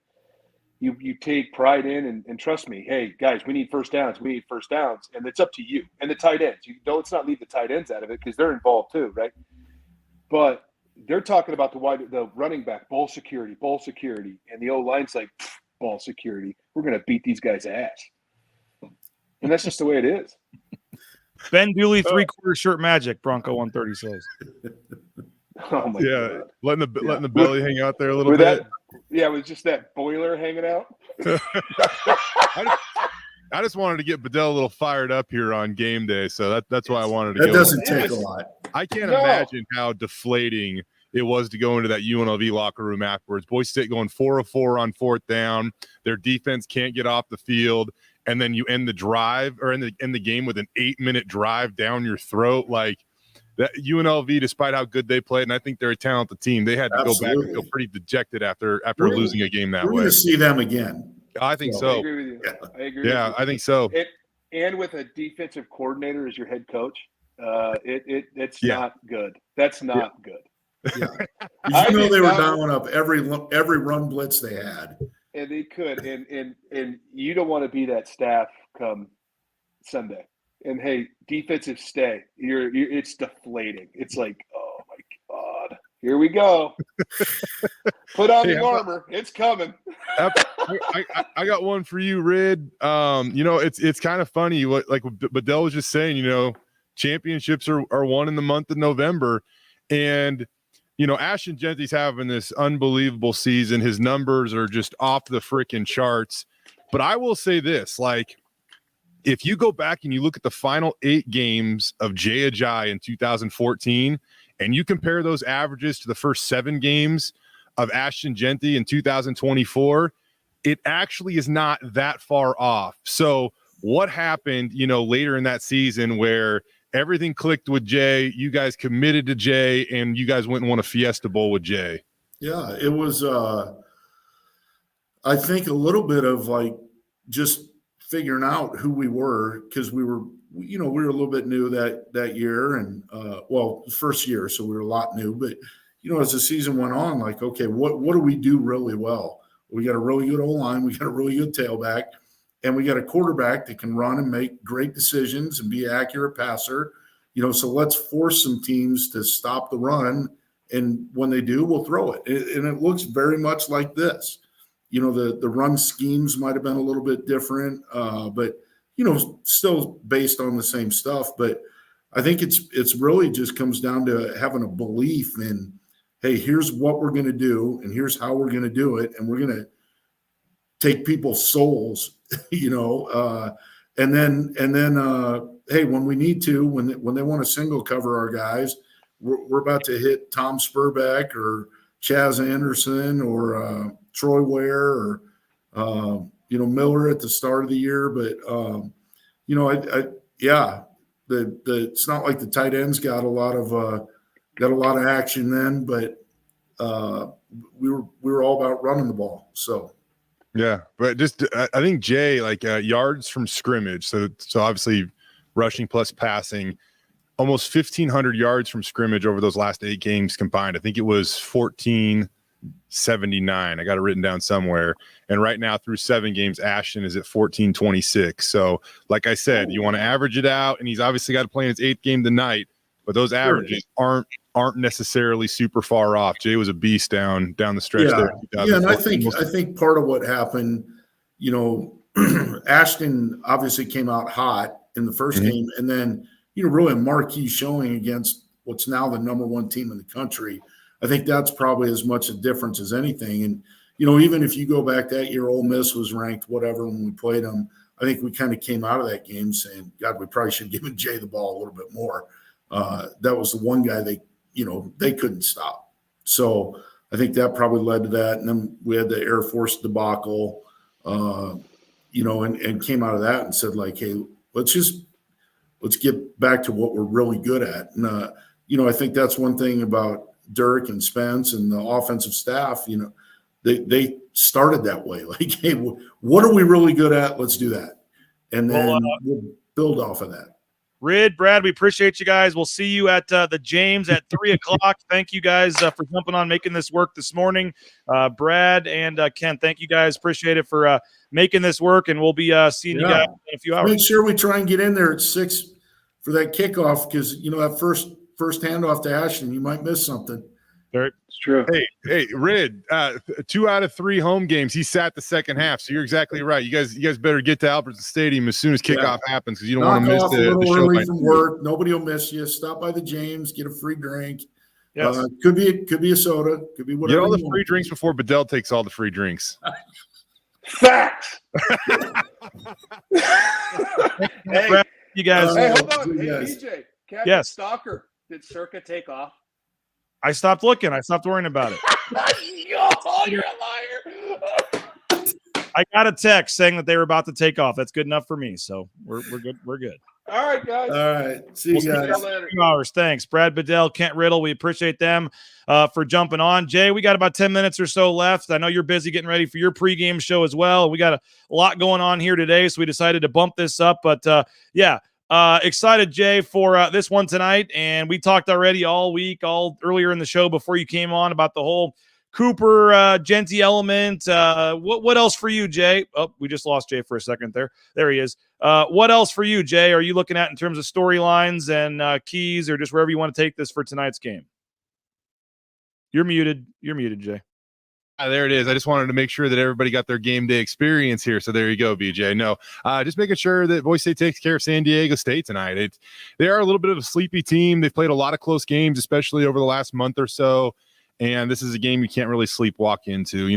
you take pride in, and trust me. Hey, guys, we need first downs. And it's up to you and the tight ends. Let's not leave the tight ends out of it because they're involved too, right? But they're talking about the running back, ball security, and the O-line's like, ball security. We're going to beat these guys' ass. And that's just the way it is. Ben Dooley, 3/4 shirt magic, Bronco 130 says. Oh, my God. Letting the belly hang out there a little bit. It was just that boiler hanging out. I just wanted to get Bedell a little fired up here on game day, so that's why I wanted to go. That doesn't take a lot. I can't imagine how deflating it was to go into that UNLV locker room afterwards. Boise State going 4 of 4 on fourth down. Their defense can't get off the field, and then you end the drive or end the game with an 8-minute drive down your throat. Like that UNLV, despite how good they played, and I think they're a talented team, they had to go back and feel pretty dejected after losing a game that way. We're going to see them again. I think so. I agree with you. I agree. Yeah, I think so. And with a defensive coordinator as your head coach, it's not good. That's not good. Yeah. You know they were dialing up every run blitz they had, and they could. And you don't want to be that staff come Sunday. And hey, defensive stay. It's deflating. It's like, oh my God, here we go. Put on the armor. It's coming. I got one for you, Rid. It's kind of funny what like Bedell was just saying. Championships are won in the month of November, and Ashton Jeanty's having this unbelievable season. His numbers are just off the freaking charts. But I will say this, like, if you go back and you look at the final 8 games of Jay Ajayi in 2014, and you compare those averages to the first 7 games of Ashton Jeanty in 2024, it actually is not that far off. So what happened, later in that season where everything clicked with Jay, you guys committed to Jay, and you guys went and won a Fiesta Bowl with Jay? Yeah, it was, I think, a little bit of like just figuring out who we were, because we were a little bit new that year, and first year, so we were a lot new. But as the season went on, like, okay, what do we do really well? We got a really good O-line, we got a really good tailback, and we got a quarterback that can run and make great decisions and be an accurate passer. So let's force some teams to stop the run, and when they do, we'll throw it. And it looks very much like this. The run schemes might have been a little bit different, but still based on the same stuff. But I think it's really just comes down to having a belief in, hey, here's what we're going to do, and here's how we're going to do it, and we're going to take people's souls, and then hey, when we need to, when they want to single cover our guys, we're about to hit Tom Spurbeck or Chaz Anderson or Troy Ware or Miller at the start of the year. But it's not like the tight ends got a lot of action then, but we were all about running the ball. So yeah, but just I think Jay, like yards from scrimmage. So obviously rushing plus passing, almost 1,500 yards from scrimmage over those last 8 games combined. I think it was 1479. I got it written down somewhere. And right now through 7 games, Ashton is at 1426. So like I said, you want to average it out, and he's obviously got to play in his 8th game tonight, but those averages aren't necessarily super far off. Jay was a beast down the stretch there. Yeah, and I think part of what happened, Ashton obviously came out hot in the first game, and then really a marquee showing against what's now the number 1 team in the country. I think that's probably as much a difference as anything. And even if you go back that year, Ole Miss was ranked whatever when we played them. I think we kind of came out of that game saying, God, we probably should have given Jay the ball a little bit more. That was the one guy they couldn't stop. So I think that probably led to that. And then we had the Air Force debacle, and came out of that and said, like, hey, let's get back to what we're really good at. And, I think that's one thing about Dirk and Spence and the offensive staff, they started that way. Like, hey, what are we really good at? Let's do that. And then we'll build off of that. Rid, Brad, we appreciate you guys. We'll see you at the James at 3 o'clock. Thank you guys for jumping on, making this work this morning. Brad and Ken, thank you guys. Appreciate it for making this work, and we'll be seeing you guys in a few hours. Make sure we try and get in there at 6 for that kickoff, because that first handoff to Ashton, you might miss something. It's true. Hey, Rid, 2 out of 3 home games, he sat the second half. So you're exactly right. You guys better get to Albertson Stadium as soon as kickoff happens, because you don't want to miss the show. Early from work. Nobody will miss you. Stop by the James, get a free drink. Yes. Could be a soda. Could be whatever. Get all the free drinks before Bedell takes all the free drinks. Facts. Brad, you guys. Hey, hold on. Hey, DJ. Captain Stalker, did Circa take off? I stopped looking. I stopped worrying about it. Oh, you're a liar. I got a text saying that they were about to take off. That's good enough for me. So we're good. We're good. All right, guys. All right. See you guys. Later. 2 hours. Thanks. Brad Bedell, Kent Riddle. We appreciate them for jumping on. Jay, we got about 10 minutes or so left. I know you're busy getting ready for your pregame show as well. We got a lot going on here today, so we decided to bump this up. But excited, Jay, for this one tonight. And we talked already all week, all earlier in the show before you came on, about the whole Cooper Jeanty element. What else for you, Jay? Oh, we just lost Jay for a second there. There he is. What else for you, Jay, are you looking at in terms of storylines and keys, or just wherever you want to take this for tonight's game? You're muted. You're muted, Jay. There it is. I just wanted to make sure that everybody got their game day experience here. So there you go, BJ. No, just making sure that Boise State takes care of San Diego State tonight. They are a little bit of a sleepy team. They've played a lot of close games, especially over the last month or so. And this is a game you can't really sleepwalk into.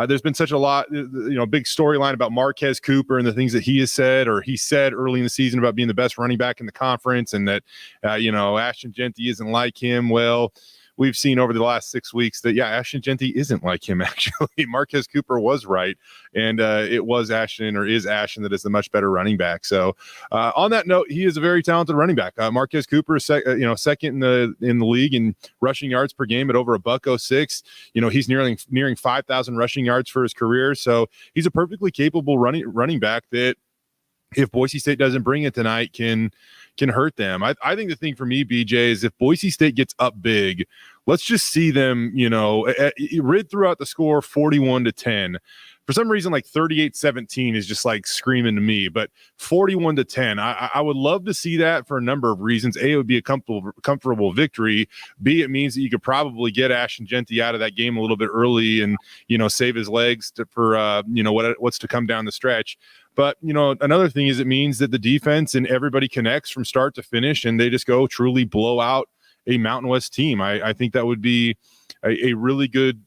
There's been such a lot, big storyline about Marquez Cooper and the things that he has said, or he said early in the season about being the best running back in the conference, and that, Ashton Jeanty isn't like him. Well, we've seen over the last 6 weeks that, Ashton Jeanty isn't like him, actually. Marquez Cooper was right, and it was Ashton, or is Ashton, that is the much better running back. So on that note, he is a very talented running back. Marquez Cooper is second in the league in rushing yards per game at over $106. He's nearing 5,000 rushing yards for his career. So he's a perfectly capable running back that, if Boise State doesn't bring it tonight, can hurt them. I think the thing for me, BJ, is if Boise State gets up big, let's just see them, Rid throughout the score 41-10. For some reason, like 38-17 is just like screaming to me, but 41-10, I would love to see that for a number of reasons. A, it would be a comfortable victory. B, it means that you could probably get Ashton Jeanty out of that game a little bit early and, save his legs for what's to come down the stretch. But, another thing is it means that the defense and everybody connects from start to finish, and they just go truly blow out a Mountain West team. I think that would be a really good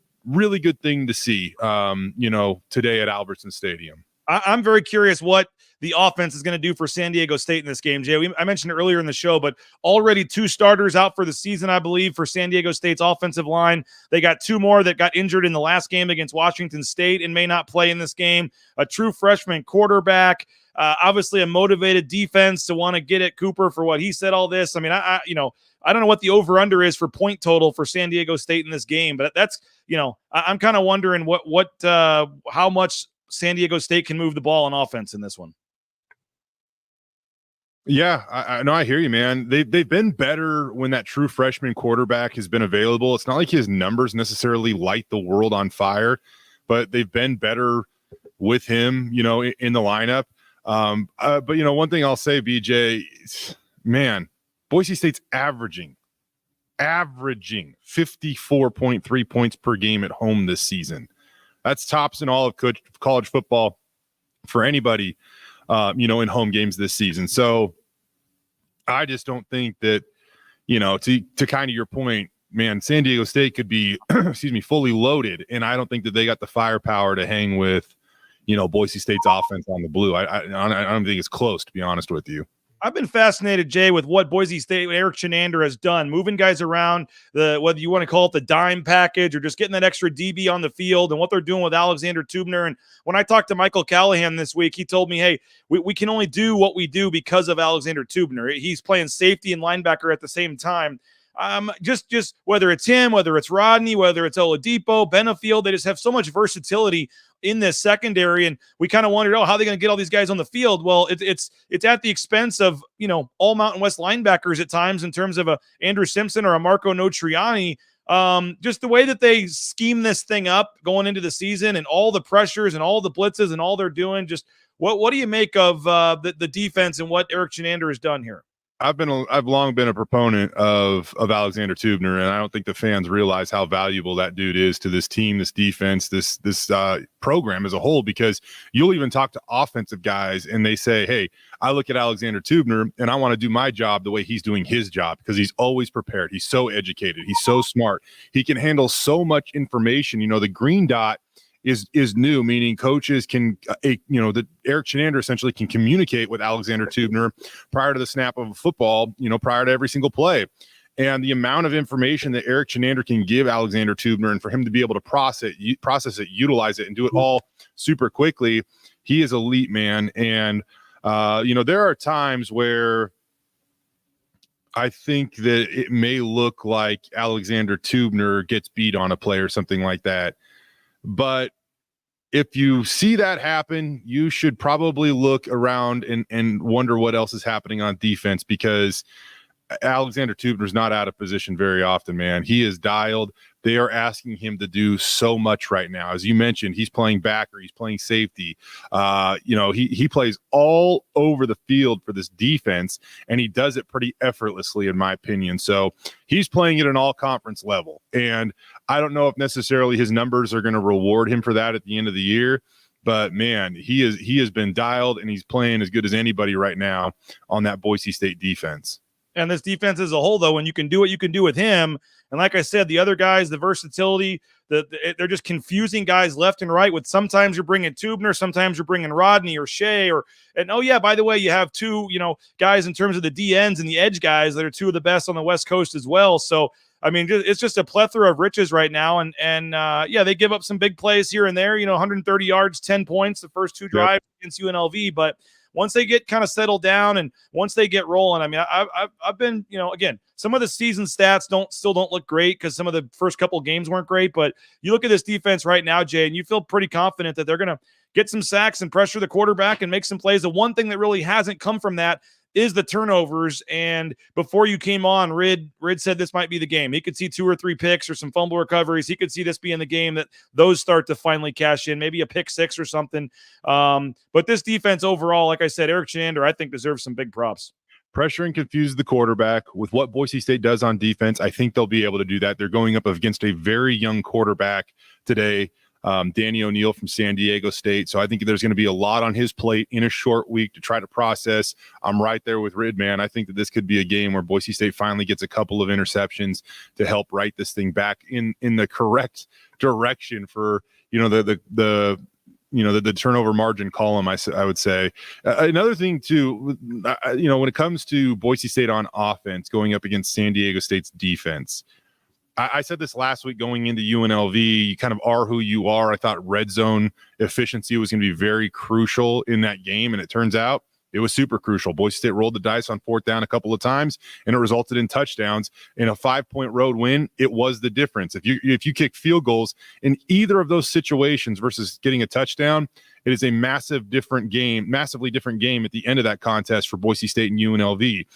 thing to see, today at Albertson Stadium. I'm very curious what the offense is going to do for San Diego State in this game, Jay. I mentioned it earlier in the show, but already 2 starters out for the season, I believe, for San Diego State's offensive line. They got 2 more that got injured in the last game against Washington State and may not play in this game. A true freshman quarterback, obviously a motivated defense to want to get at Cooper for what he said all this. I mean, I don't know what the over-under is for point total for San Diego State in this game, but that's, I'm kind of wondering how much San Diego State can move the ball on offense in this one. Yeah, I know. I hear you, man. They've been better when that true freshman quarterback has been available. It's not like his numbers necessarily light the world on fire, but they've been better with him, in the lineup. But one thing I'll say, BJ, man, Boise State's averaging 54.3 points per game at home this season. That's tops in all of college football for anybody, in home games this season. So I just don't think that, to kind of your point, man, San Diego State could be, fully loaded. And I don't think that they got the firepower to hang with, Boise State's offense on the blue. I don't think it's close, to be honest with you. I've been fascinated, Jay, with what Boise State, Eric Shenander has done, moving guys around, whether you want to call it the dime package or just getting that extra DB on the field, and what they're doing with Alexander Tubner. And when I talked to Michael Callahan this week, he told me, hey, we can only do what we do because of Alexander Tubner. He's playing safety and linebacker at the same time. Just whether it's him, whether it's Rodney, whether it's Oladipo, Benefield, they just have so much versatility in this secondary, and we kind of wondered, how are they going to get all these guys on the field? Well, it's at the expense of all Mountain West linebackers at times in terms of a Andrew Simpson or a Marco Notriani. Just the way that they scheme this thing up going into the season and all the pressures and all the blitzes and all they're doing. Just what do you make of the defense and what Eric Shenander has done here? I've long been a proponent of Alexander Tubner, and I don't think the fans realize how valuable that dude is to this team, this defense, this program as a whole, because you'll even talk to offensive guys and they say, hey, I look at Alexander Tubner and I want to do my job the way he's doing his job, because he's always prepared. He's so educated. He's so smart. He can handle so much information. The green dot is new, meaning coaches can, that Eric Shenander essentially can communicate with Alexander Tubner prior to the snap of a football, prior to every single play. And the amount of information that Eric Shenander can give Alexander Tubner, and for him to be able to process it, utilize it, and do it all super quickly, he is elite, man. And, there are times where I think that it may look like Alexander Tubner gets beat on a play or something like that. But if you see that happen, you should probably look around and wonder what else is happening on defense, because Alexander Tubner's not out of position very often, man. He is dialed. They are asking him to do so much right now. As you mentioned, he's playing backer, he's playing safety. He plays all over the field for this defense, and he does it pretty effortlessly, in my opinion. So he's playing at an all-conference level, and I don't know if necessarily his numbers are going to reward him for that at the end of the year. But man, he has been dialed, and he's playing as good as anybody right now on that Boise State defense. And this defense as a whole, though, when you can do what you can do with him, and like I said, the other guys, the versatility, they're just confusing guys left and right. With sometimes you're bringing Tubner, sometimes you're bringing Rodney or Shea, and oh yeah, by the way, you have 2 guys in terms of the DNs and the edge guys that are 2 of the best on the West Coast as well. So I mean, it's just a plethora of riches right now, and they give up some big plays here and there. 130 yards, 10 points the first 2 drives against UNLV, but once they get kind of settled down and once they get rolling, I mean, I've been, again, some of the season stats still don't look great because some of the first couple games weren't great, but you look at this defense right now, Jay, and you feel pretty confident that they're going to get some sacks and pressure the quarterback and make some plays. The one thing that really hasn't come from that is the turnovers. And before you came on, Rid said this might be the game. He could see 2 or 3 picks or some fumble recoveries. He could see this being the game that those start to finally cash in, maybe a pick 6 or something. But this defense overall, like I said, Eric Shenander, I think deserves some big props. Pressure and confuse the quarterback. With what Boise State does on defense, I think they'll be able to do that. They're going up against a very young quarterback today, Danny O'Neal from San Diego State. So I think there's going to be a lot on his plate in a short week to try to process. I'm right there with Rid, man. I think that this could be a game where Boise State finally gets a couple of interceptions to help write this thing back in the correct direction for, the the turnover margin column, I would say. Another thing too, when it comes to Boise State on offense going up against San Diego State's defense, I said this last week going into UNLV, you kind of are who you are. I thought red zone efficiency was going to be very crucial in that game, and it turns out it was super crucial. Boise State rolled the dice on 4th down a couple of times, and it resulted in touchdowns. In a 5-point road win, it was the difference. If you kick field goals in either of those situations versus getting a touchdown, it is a massively different game at the end of that contest for Boise State and UNLV.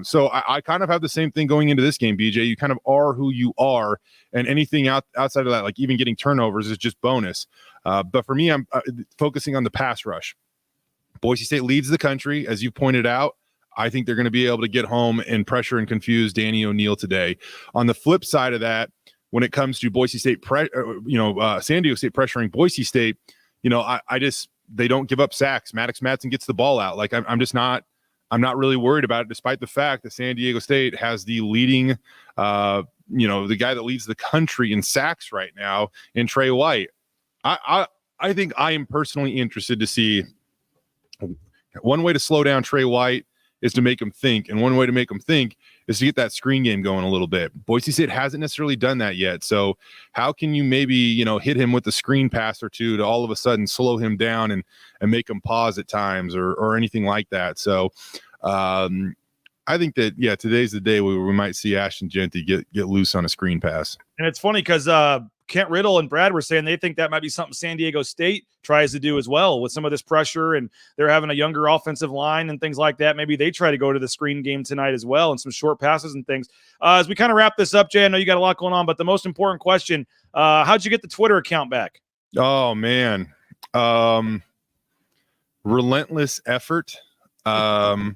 So I kind of have the same thing going into this game, BJ. You kind of are who you are, and anything outside of that, like even getting turnovers, is just bonus. But for me, I'm focusing on the pass rush. Boise State leads the country, as you pointed out. I think they're going to be able to get home and pressure and confuse Danny O'Neal today. On the flip side of that, when it comes to Boise State, San Diego State pressuring Boise State, they don't give up sacks. Maddox Madsen gets the ball out. Like I'm not really worried about it, despite the fact that San Diego State has the leading, the guy that leads the country in sacks right now in Trey White. I think I am personally interested to see. One way to slow down Trey White is to make him think, and one way to make him think is to get that screen game going a little bit. Boise State hasn't necessarily done that yet, so how can you maybe hit him with a screen pass or two to all of a sudden slow him down and make him pause at times or anything like that? So I think that today's the day where we might see Ashton Jeanty get loose on a screen pass. And it's funny because Kent Riddle and Brad were saying they think that might be something San Diego State tries to do as well with some of this pressure, and they're having a younger offensive line and things like that. Maybe they try to go to the screen game tonight as well and some short passes and things. As we kind of wrap this up, Jay, I know you got a lot going on, but the most important question, how'd you get the Twitter account back? Oh, man. Relentless effort. I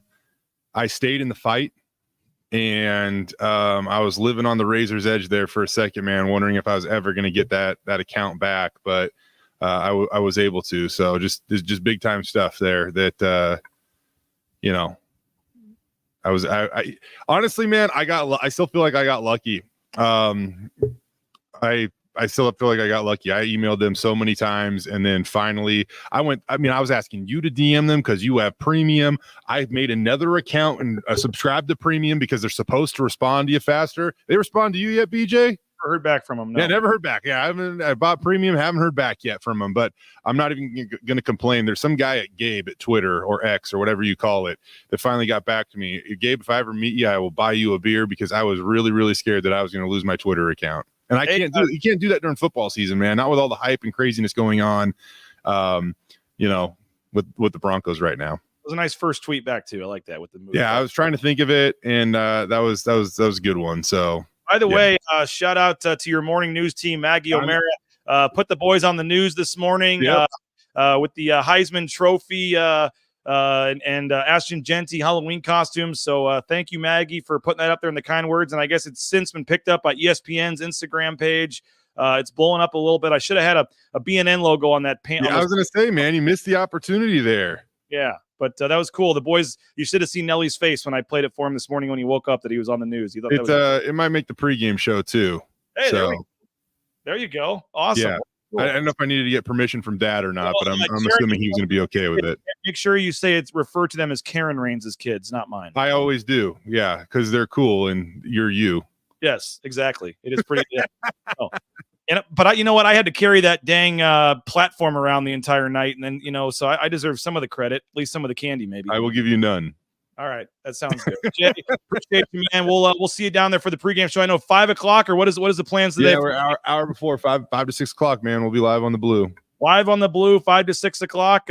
stayed in the fight. And I was living on the razor's edge there for a second, man, wondering if I was ever going to get that account back. But I was able to. So just big time stuff there that, I honestly, man, I still feel like I got lucky. I still feel like I got lucky. I emailed them so many times, and then finally I was asking you to DM them because you have premium. I made another account and subscribed to premium because they're supposed to respond to you faster. They respond to you yet, BJ? Never heard back from them. No. Yeah, never heard back. Yeah, I bought premium, haven't heard back yet from them, but I'm not even going to complain. There's some guy at Gabe at Twitter or X or whatever you call it that finally got back to me. Gabe, if I ever meet you, I will buy you a beer because I was really, really scared that I was going to lose my Twitter account. And you can't do that during football season, man. Not with all the hype and craziness going on, with the Broncos right now. It was a nice first tweet back too. I like that with the movie. Yeah, I was trying to think of it, and that was a good one. So, by the way, shout out to your morning news team, Maggie O'Mara. Put the boys on the news this morning with the Heisman Trophy. And Ashton Jeanty Halloween costumes. So thank you, Maggie, for putting that up there in the kind words. And I guess it's since been picked up by ESPN's Instagram page. It's blowing up a little bit. I should have had a BNN logo on that pant. Yeah, I was going to say, man, you missed the opportunity there. Yeah, but that was cool. The boys, you should have seen Nelly's face when I played it for him this morning when he woke up that he was on the news. He thought it might make the pregame show too. Hey, there you go. Awesome. Yeah. Cool. I don't know if I needed to get permission from Dad or not, but I'm assuming he was going to be okay with it. Make sure you say it's referred to them as Karen Reigns' kids, not mine. I always do. Yeah, because they're cool and you're you. Yes, exactly. It is pretty. But you know what? I had to carry that dang platform around the entire night, and then so I deserve some of the credit, at least some of the candy, maybe. I will give you none. All right, that sounds good. Jay, appreciate you, man. We'll see you down there for the pregame show. I know 5 o'clock, or what is the plans today? Yeah, we're hour before 5 to 6 o'clock, man. We'll be live on the Blue. Live on the Blue, 5 to 6 o'clock.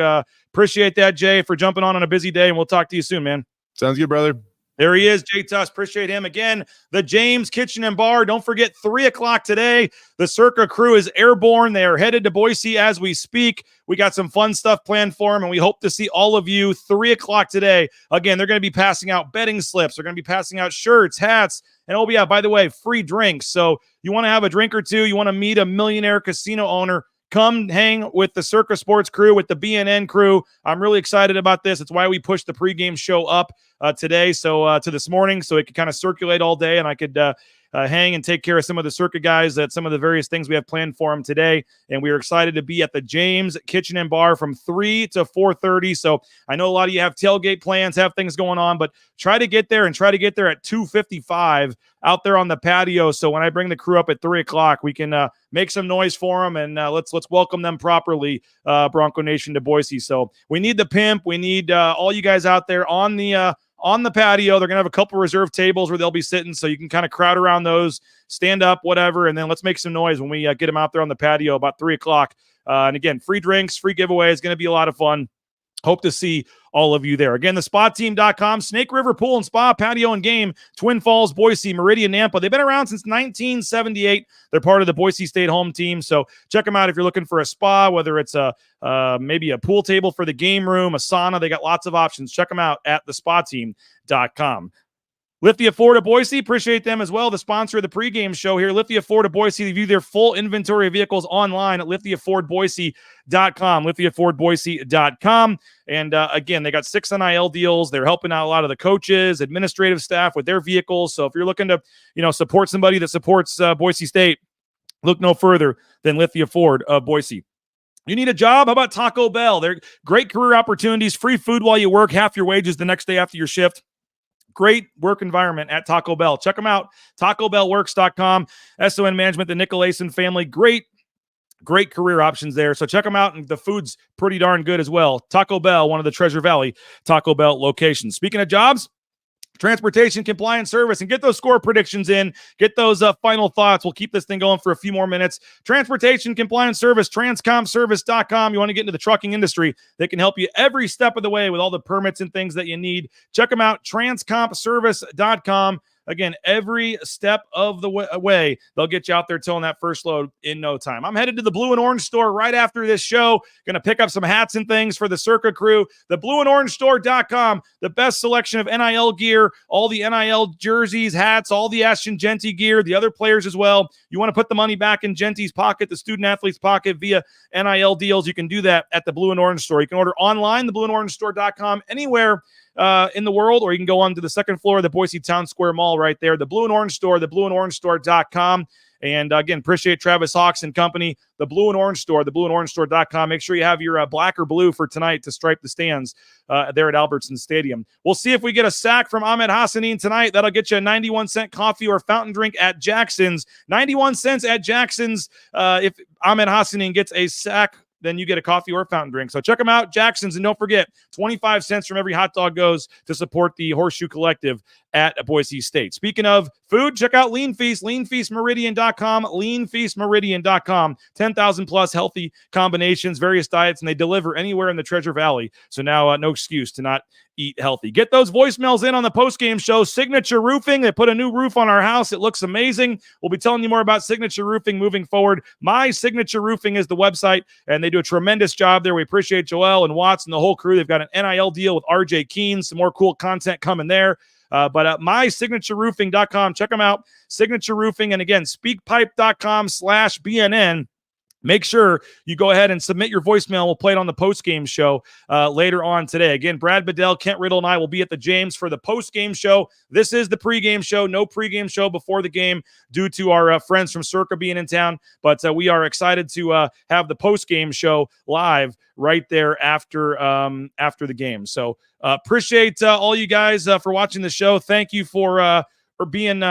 Appreciate that, Jay, for jumping on a busy day, and we'll talk to you soon, man. Sounds good, brother. There he is, Jay Tust. Appreciate him. Again, the James Kitchen and Bar. Don't forget, 3 o'clock today. The Circa crew is airborne. They are headed to Boise as we speak. We got some fun stuff planned for them, and we hope to see all of you 3 o'clock today. Again, they're going to be passing out betting slips. They're going to be passing out shirts, hats, and oh, yeah, by the way, free drinks. So you want to have a drink or two, you want to meet a millionaire casino owner, come hang with the Circa Sports crew, with the BNN crew. I'm really excited about this. It's why we pushed the pregame show up today, so to this morning, so it could kind of circulate all day, and I could hang and take care of some of the Circa guys at some of the various things we have planned for them today. And we are excited to be at the James Kitchen and Bar from 3 to 4:30. So I know a lot of you have tailgate plans, have things going on, but try to get there at 2:55 out there on the patio. So when I bring the crew up at 3 o'clock, we can make some noise for them, and let's welcome them properly, Bronco Nation, to Boise. So we need the pimp. We need all you guys out there on the patio. They're going to have a couple reserved tables where they'll be sitting, so you can kind of crowd around those, stand up, whatever, and then let's make some noise when we get them out there on the patio about 3 o'clock. And again, free drinks, free giveaway is going to be a lot of fun. Hope to see all of you there. Again, thespateam.com, Snake River Pool and Spa, Patio and Game, Twin Falls, Boise, Meridian, Nampa. They've been around since 1978. They're part of the Boise State home team. So check them out if you're looking for a spa, whether it's maybe a pool table for the game room, a sauna. They got lots of options. Check them out at thespateam.com. Lithia Ford of Boise, appreciate them as well, the sponsor of the pregame show here. Lithia Ford of Boise, they view their full inventory of vehicles online at lithiafordboise.com, lithiafordboise.com. And again, they got 6 NIL deals. They're helping out a lot of the coaches, administrative staff with their vehicles. So if you're looking to, support somebody that supports Boise State, look no further than Lithia Ford of Boise. You need a job? How about Taco Bell? They're great career opportunities, free food while you work, half your wages the next day after your shift. Great work environment at Taco Bell. Check them out, tacobellworks.com. SON Management, the Nicolason family, great career options there. So check them out, and the food's pretty darn good as well. Taco Bell, one of the Treasure Valley Taco Bell locations. Speaking of jobs, transportation compliance service, and get those score predictions in, get those final thoughts. We'll keep this thing going for a few more minutes. Transportation compliance service, transcomservice.com. You want to get into the trucking industry, they can help you every step of the way with all the permits and things that you need. Check them out, transcomservice.com. Again, every step of the way, they'll get you out there towing that first load in no time. I'm headed to the Blue and Orange store right after this show. Going to pick up some hats and things for the Circa crew. The blueandorangestore.com, the best selection of NIL gear, all the NIL jerseys, hats, all the Ashton Jeanty gear, the other players as well. You want to put the money back in Jeanty's pocket, the student athlete's pocket via NIL deals. You can do that at the Blue and Orange store. You can order online, the blueandorangestore.com, anywhere in the world, or you can go on to the second floor of the Boise Town Square Mall right there, the Blue and Orange store, the blueandorangestore.com. And again, appreciate Travis Hawks and company, the Blue and Orange store, the blueandorangestore.com. Make sure you have your black or blue for tonight to stripe the stands there at Albertson Stadium. We'll see if we get a sack from Ahmed Hassanin tonight. That'll get you a 91-cent coffee or fountain drink at Jackson's. 91 cents at Jackson's. If Ahmed Hassanin gets a sack, then you get a coffee or a fountain drink. So check them out, Jackson's. And don't forget, 25 cents from every hot dog goes to support the Horseshoe Collective at Boise State. Speaking of food, check out Lean Feast, leanfeastmeridian.com, leanfeastmeridian.com. 10,000 plus healthy combinations, various diets, and they deliver anywhere in the Treasure Valley. So now no excuse to not eat healthy. Get those voicemails in on the postgame show. Signature Roofing, they put a new roof on our house. It looks amazing. We'll be telling you more about Signature Roofing moving forward. My Signature Roofing is the website, and they do a tremendous job there. We appreciate Joel and Watts and the whole crew. They've got an NIL deal with RJ Keen. Some more cool content coming there. But mysignatureroofing.com, check them out. Signature Roofing, and again, speakpipe.com/BNN. Make sure you go ahead and submit your voicemail. We'll play it on the postgame show later on today. Again, Brad Bedell, Kent Riddle, and I will be at the James for the postgame show. This is the pregame show. No pregame show before the game due to our friends from Circa being in town. But we are excited to have the postgame show live right there after the game. So appreciate all you guys for watching the show. Thank you for being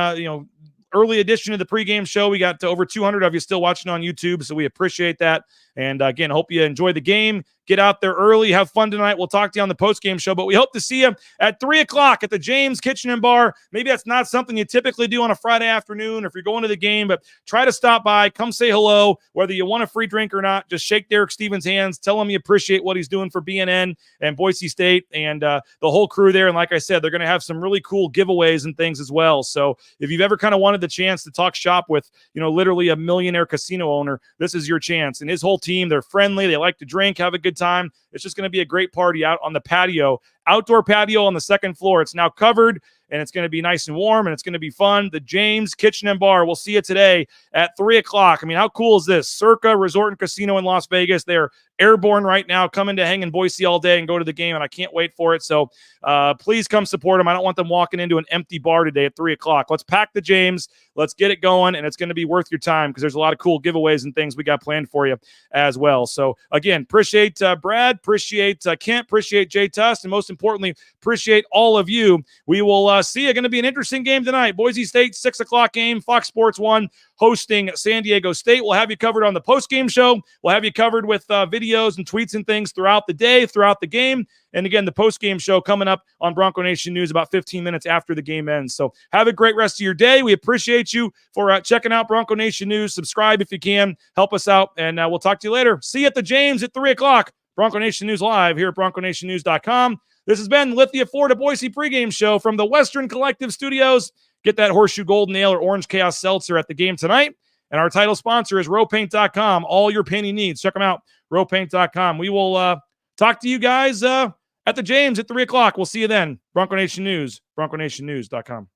early edition of the pregame show. We got over 200 of you still watching on YouTube, so we appreciate that. And again, hope you enjoy the game. Get out there early. Have fun tonight. We'll talk to you on the postgame show, but we hope to see you at 3 o'clock at the James Kitchen and Bar. Maybe that's not something you typically do on a Friday afternoon or if you're going to the game, but try to stop by. Come say hello. Whether you want a free drink or not, just shake Derek Stevens' hands. Tell him you appreciate what he's doing for BNN and Boise State and the whole crew there. And like I said, they're going to have some really cool giveaways and things as well. So if you've ever kind of wanted the chance to talk shop with, literally a millionaire casino owner, this is your chance. And his whole team, they're friendly. They like to drink, have a good time. It's just going to be a great party out on the patio, outdoor patio on the second floor. It's now covered, and it's going to be nice and warm, and it's going to be fun. The James Kitchen and Bar. We'll see you today at 3 o'clock. I mean, how cool is this? Circa Resort and Casino in Las Vegas. They're airborne right now, coming to hang in Boise all day and go to the game, and I can't wait for it. So please come support them. I don't want them walking into an empty bar today at 3 o'clock. Let's pack the James. Let's get it going, and it's going to be worth your time because there's a lot of cool giveaways and things we got planned for you as well. So, again, appreciate Brad, appreciate Kent, appreciate Jay Tust, and most importantly, appreciate all of you. We will see you. Going to be an interesting game tonight. Boise State, 6 o'clock game, Fox Sports 1 hosting San Diego State. We'll have you covered on the post-game show. We'll have you covered with videos and tweets and things throughout the day, throughout the game. And again, the post-game show coming up on Bronco Nation News about 15 minutes after the game ends. So have a great rest of your day. We appreciate you for checking out Bronco Nation News. Subscribe if you can. Help us out, and we'll talk to you later. See you at the James at 3 o'clock. Bronco Nation News live here at BroncoNationNews.com. This has been Lithia Ford Boise pregame show from the Western Collective Studios. Get that Horseshoe Golden Ale or Orange Chaos Seltzer at the game tonight. And our title sponsor is rowpaint.com. All your painting needs. Check them out, rowpaint.com. We will talk to you guys at the James at 3 o'clock. We'll see you then. Bronco Nation News, BroncoNationNews.com.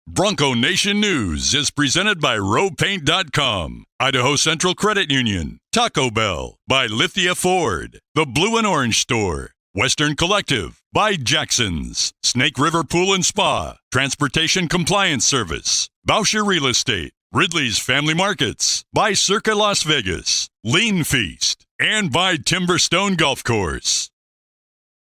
Bronco Nation News is presented by rowpaint.com, Idaho Central Credit Union, Taco Bell, by Lithia Ford, the Blue and Orange Store, Western Collective, by Jackson's, Snake River Pool and Spa, Transportation Compliance Service, Bauscher Real Estate, Ridley's Family Markets, by Circa Las Vegas, Lean Feast, and by Timberstone Golf Course.